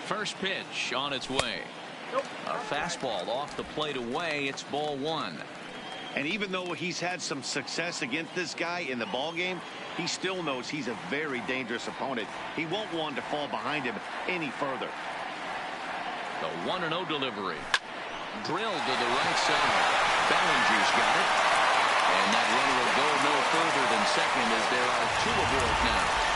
[SPEAKER 1] First pitch on its way. A fastball off the plate away. It's ball one.
[SPEAKER 2] And even though he's had some success against this guy in the ball game, he still knows he's a very dangerous opponent. He won't want to fall behind him any further.
[SPEAKER 1] The 1-0 delivery. Drilled to the right side. Bellinger's got it. And that runner will go no further than second as there are two aboard now.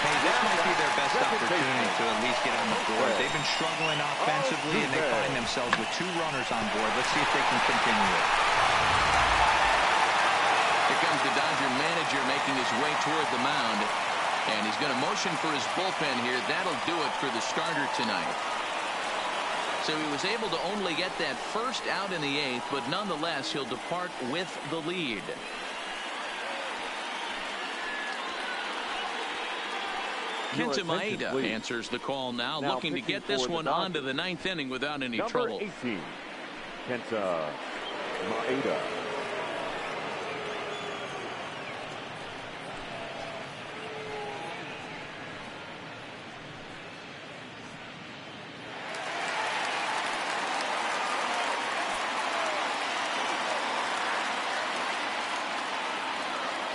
[SPEAKER 4] Hey, this might be their best opportunity to at least get on the board. They've been struggling offensively, and they find themselves with two runners on board. Let's see if they can continue it.
[SPEAKER 1] Here comes the Dodger manager making his way toward the mound. And he's going to motion for his bullpen here. That'll do it for the starter tonight. So he was able to only get that first out in the eighth, but nonetheless, he'll depart with the lead. Kenta Maeda answers the call now looking to get this one on to the ninth inning without any trouble.
[SPEAKER 3] Number 18, Kenta Maeda.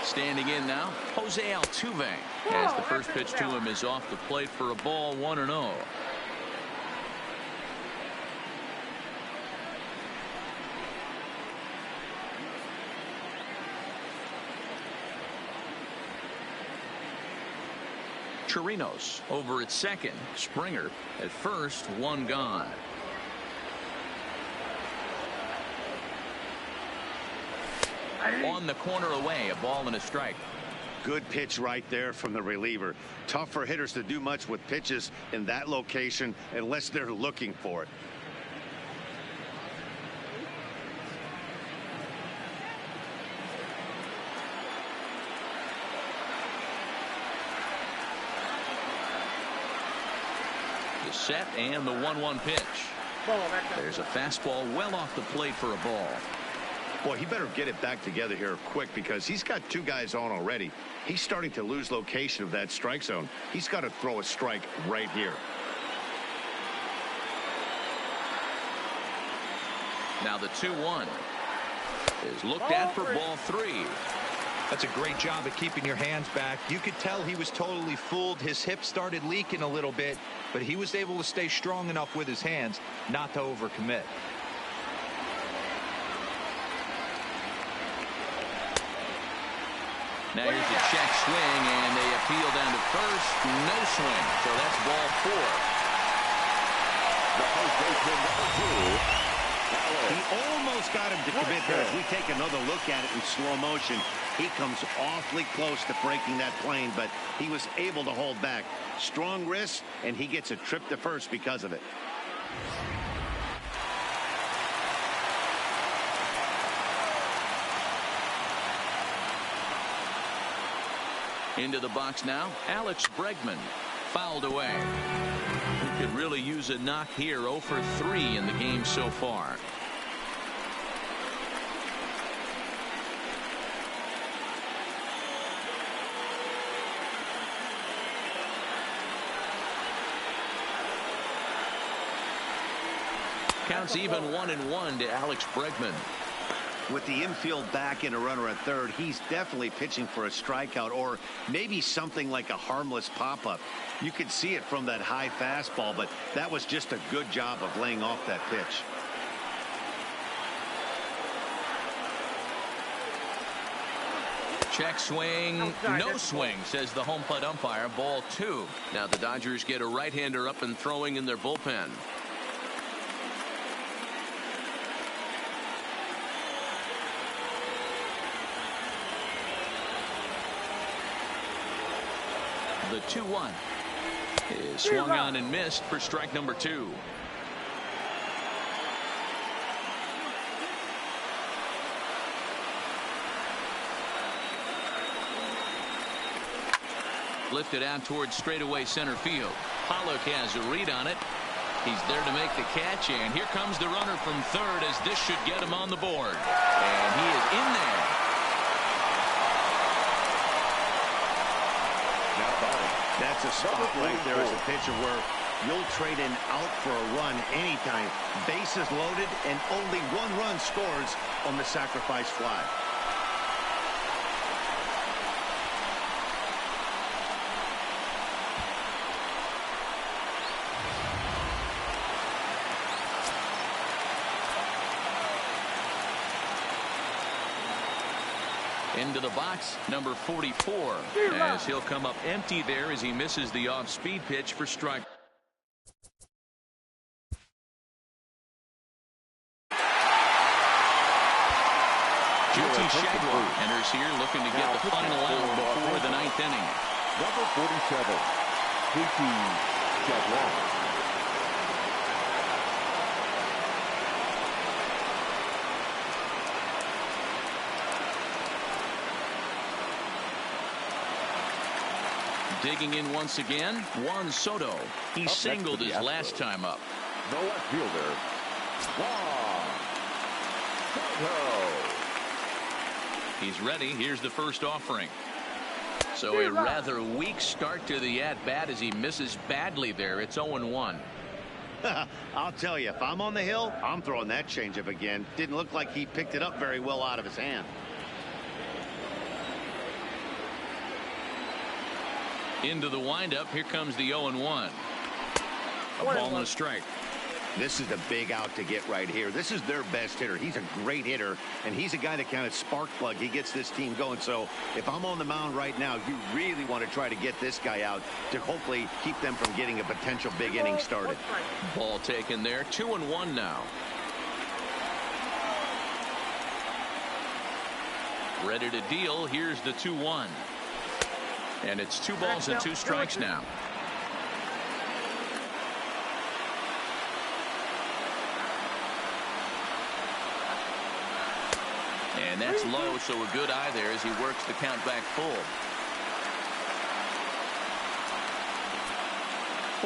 [SPEAKER 1] Standing in now, Jose Altuve, as the first pitch to him is off the plate for a ball, 1-0. Chirinos over at second. Springer at first, one gone. On the corner away, a ball and a strike.
[SPEAKER 2] Good pitch right there from the reliever. Tough for hitters to do much with pitches in that location unless they're looking for it.
[SPEAKER 1] The set and the 1-1 pitch. There's a fastball well off the plate for a ball.
[SPEAKER 2] Boy, he better get it back together here quick because he's got two guys on already. He's starting to lose location of that strike zone. He's got to throw a strike right here.
[SPEAKER 1] Now the 2-1 is looked at for ball 3.
[SPEAKER 4] That's a great job at keeping your hands back. You could tell he was totally fooled. His hip started leaking a little bit, but he was able to stay strong enough with his hands not to overcommit.
[SPEAKER 1] Now here's a check swing, and they appeal down to first. No swing, so that's ball 4.
[SPEAKER 3] The first baseman, number 2.
[SPEAKER 2] He almost got him to commit there. As we take another look at it in slow motion, he comes awfully close to breaking that plane, but he was able to hold back. Strong wrist, and he gets a trip to first because of it.
[SPEAKER 1] Into the box now, Alex Bregman fouled away. He could really use a knock here. 0 for 3 in the game so far. Counts even 1-1 to Alex Bregman.
[SPEAKER 2] With the infield back and a runner at third, he's definitely pitching for a strikeout or maybe something like a harmless pop-up. You could see it from that high fastball, but that was just a good job of laying off that pitch.
[SPEAKER 1] Check swing, no swing, says the home plate umpire. Ball 2. Now the Dodgers get a right-hander up and throwing in their bullpen. The 2-1 is swung on and missed for strike number 2. Lifted out towards straightaway center field. Pollock has a read on it. He's there to make the catch, and here comes the runner from third as this should get him on the board. And he is in there.
[SPEAKER 2] That's a spot right there as a pitcher where you'll trade an out for a run anytime. Bases loaded and only 1 run scores on the sacrifice fly.
[SPEAKER 1] Into the box, number 44, as he'll come up empty there as he misses the off-speed pitch for strike. JT Shagwell enters here looking to get the final out before the 9th inning.
[SPEAKER 3] Number 47, JT Shagwell.
[SPEAKER 1] Digging in once again, Juan Soto. He singled his last time up.
[SPEAKER 3] The left fielder, Juan Soto.
[SPEAKER 1] He's ready. Here's the first offering. So a rather weak start to the at-bat as he misses badly there. It's 0-1.
[SPEAKER 2] I'll tell you, if I'm on the hill, I'm throwing that changeup again. Didn't look like he picked it up very well out of his hand.
[SPEAKER 1] Into the windup. Here comes the 0-1. A ball and a strike.
[SPEAKER 2] This is the big out to get right here. This is their best hitter. He's a great hitter, and he's a guy that kind of spark plug. He gets this team going. So if I'm on the mound right now, you really want to try to get this guy out to hopefully keep them from getting a potential big inning started.
[SPEAKER 1] Ball taken there. 2-1 now. Ready to deal. Here's the 2-1. And it's 2 balls and 2 strikes now. And that's low, so a good eye there as he works the count back full.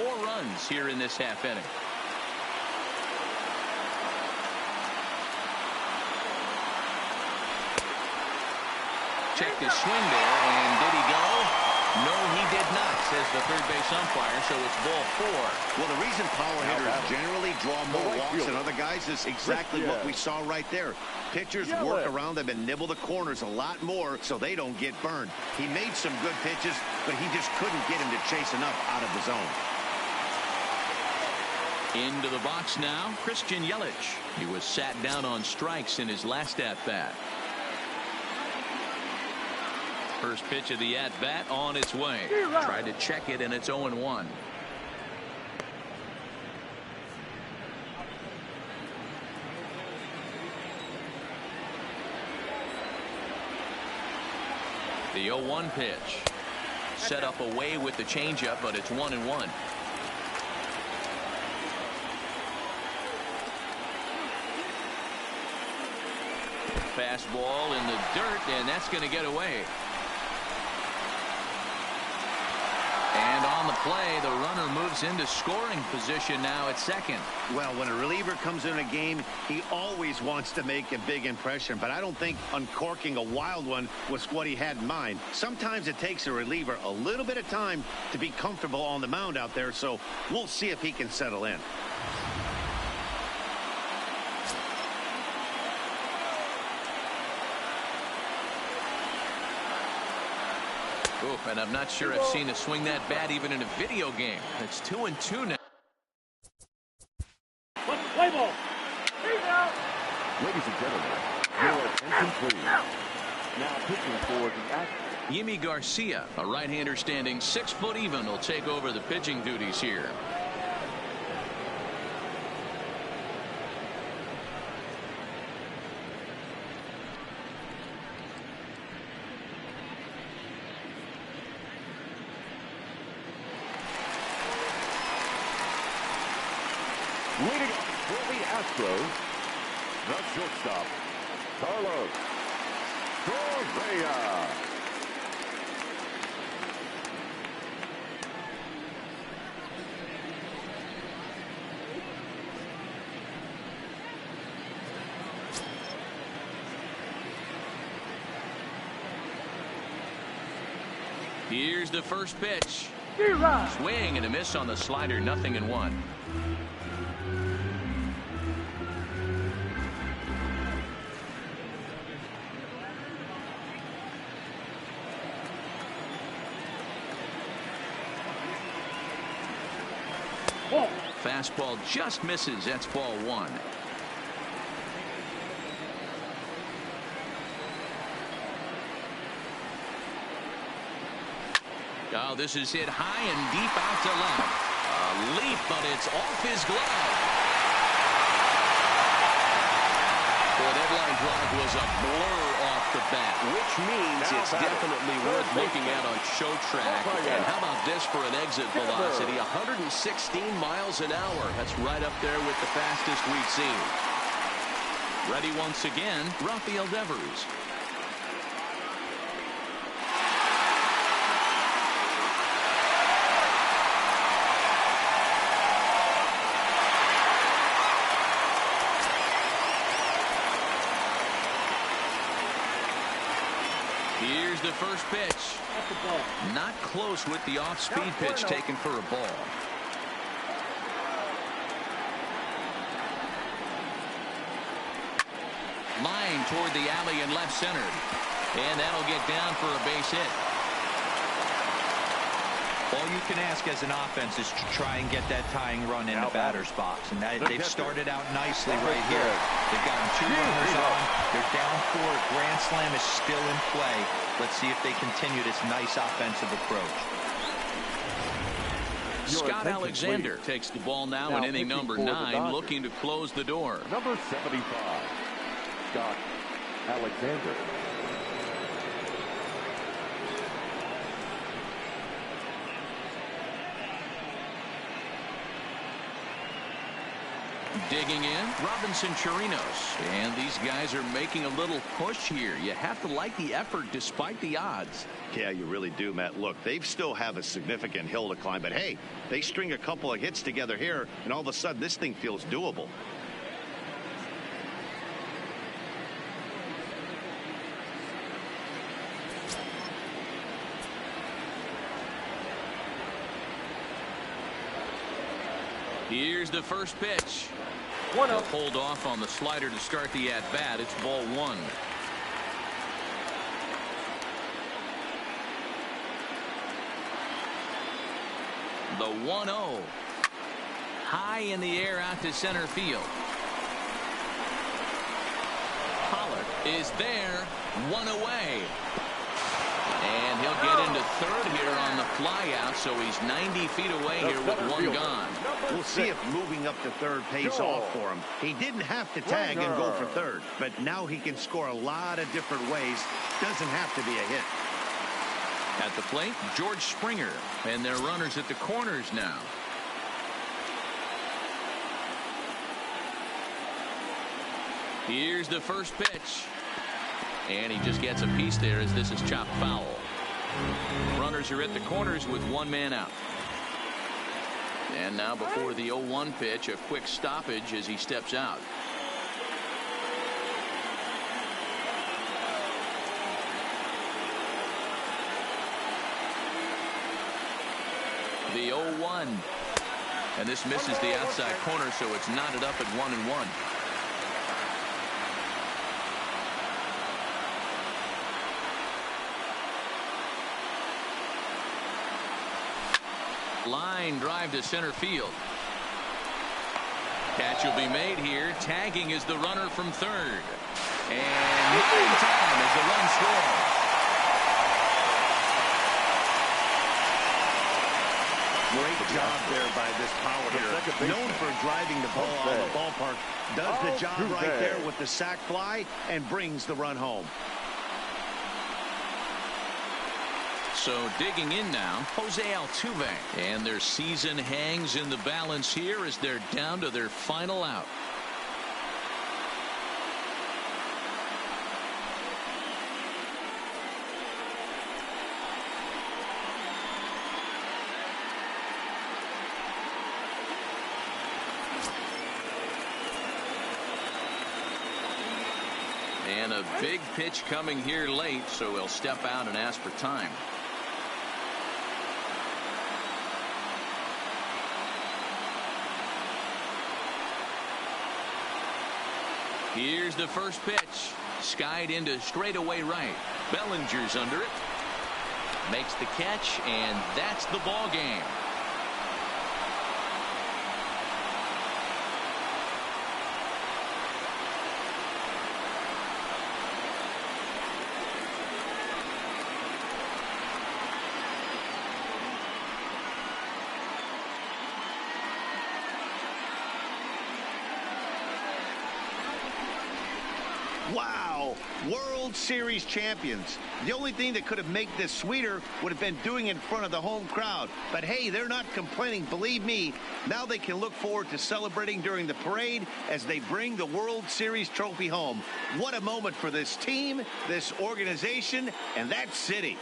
[SPEAKER 1] 4 runs here in this half inning. Checked his swing there, and did he go? No, he did not, says the third base umpire, so it's ball 4.
[SPEAKER 2] Well, the reason power hitters generally draw more walks than other guys is exactly what we saw right there. Pitchers work around them and nibble the corners a lot more so they don't get burned. He made some good pitches, but he just couldn't get him to chase enough out of the zone.
[SPEAKER 1] Into the box now, Christian Yelich. He was sat down on strikes in his last at-bat. First pitch of the at-bat on its way. Tried to check it, and it's 0-1. The 0-1 pitch. Set up away with the changeup, but it's 1-1. Fastball in the dirt, and that's going to get away. And on the play, the runner moves into scoring position now at second.
[SPEAKER 2] Well, when a reliever comes in a game, he always wants to make a big impression, but I don't think uncorking a wild one was what he had in mind. Sometimes it takes a reliever a little bit of time to be comfortable on the mound out there, so we'll see if he can settle in.
[SPEAKER 1] Oof, and I'm not sure I've seen a swing that bad even in a video game. It's 2-2 now.
[SPEAKER 6] Play ball.
[SPEAKER 3] Ladies and gentlemen, your attention please. Now pitching for the
[SPEAKER 1] Yimi Garcia, a right-hander standing 6 foot even, will take over the pitching duties here.
[SPEAKER 3] leading up for the Astros, the shortstop, Carlos Correa.
[SPEAKER 1] Here's the first pitch. Swing and a miss on the slider, 0-1. Fastball just misses. That's ball 1. Oh, this is hit high and deep out to left. A leap, but it's off his glove. Boy, that line drive was a blur off the bat, which means it's definitely worth looking at on show track. And how about this for an exit velocity? 116 miles an hour. That's right up there with the fastest we've seen. Ready once again, Rafael Devers. Here's the first pitch. Not close with the off-speed pitch taken for a ball. Line toward the alley and left center. And that'll get down for a base hit.
[SPEAKER 4] All you can ask as an offense is to try and get that tying run in the batter's box. And they've started out nicely right here. They've gotten 2 runners on. They're down 4. Grand slam is still in play. Let's see if they continue this nice offensive approach.
[SPEAKER 1] Scott Alexander takes the ball now in inning number 9, looking to close the door.
[SPEAKER 3] Number 75, Scott Alexander.
[SPEAKER 1] Digging in, Robinson Chirinos. And these guys are making a little push here. You have to like the effort despite the odds.
[SPEAKER 2] Yeah, you really do, Matt. Look, they still have a significant hill to climb, but hey, they string a couple of hits together here, and all of a sudden this thing feels doable.
[SPEAKER 1] Here's the first pitch.
[SPEAKER 6] One
[SPEAKER 1] They'll
[SPEAKER 6] up.
[SPEAKER 1] hold off on the slider to start the at-bat. It's ball 1. The 1-0. High in the air out to center field. Pollock is there. 1 away. And he'll get into third here on the flyout, so he's 90 feet away here with 1 gone.
[SPEAKER 2] We'll see if moving up to third pays off for him. He didn't have to tag and go for third, but now he can score a lot of different ways. Doesn't have to be a hit.
[SPEAKER 1] At the plate, George Springer, and their runners at the corners now. Here's the first pitch. And he just gets a piece there as this is chopped foul. Runners are at the corners with 1 man out. And now before the 0-1 pitch, a quick stoppage as he steps out. The 0-1. And this misses the outside corner, so it's knotted up at 1-1. Line drive to center field. Catch will be made here. Tagging is the runner from third. And not in time as the run scores.
[SPEAKER 2] Great job there by this power hitter. Known for driving the ball out of the ballpark. Does the job right there with the sac fly and brings the run home.
[SPEAKER 1] So digging in now, Jose Altuve. And their season hangs in the balance here as they're down to their final out. And a big pitch coming here late, so he'll step out and ask for time. Here's the first pitch. Skied into straightaway right. Bellinger's under it. Makes the catch, and that's the ball game.
[SPEAKER 2] Wow, World Series champions. The only thing that could have made this sweeter would have been doing it in front of the home crowd. But hey, they're not complaining, believe me. Now they can look forward to celebrating during the parade as they bring the World Series trophy home. What a moment for this team, this organization, and that city.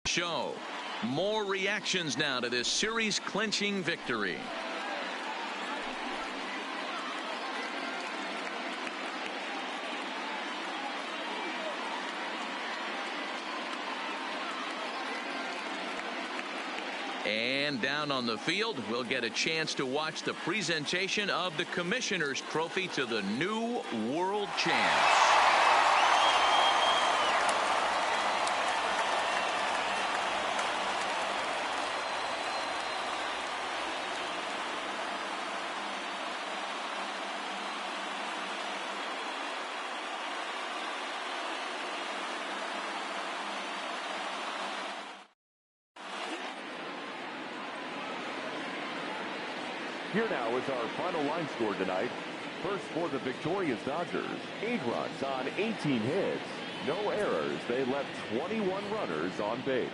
[SPEAKER 1] Show. More reactions now to this series clinching victory. And down on the field, we'll get a chance to watch the presentation of the Commissioner's Trophy to the new world champs.
[SPEAKER 3] Here now is our final line score tonight. First for the victorious Dodgers, 8 runs on 18 hits. No errors. They left 21 runners on base.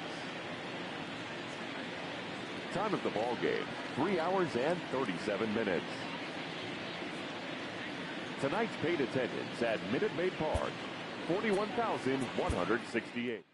[SPEAKER 3] Time of the ball game, 3 hours and 37 minutes. Tonight's paid attendance at Minute Maid Park, 41,168.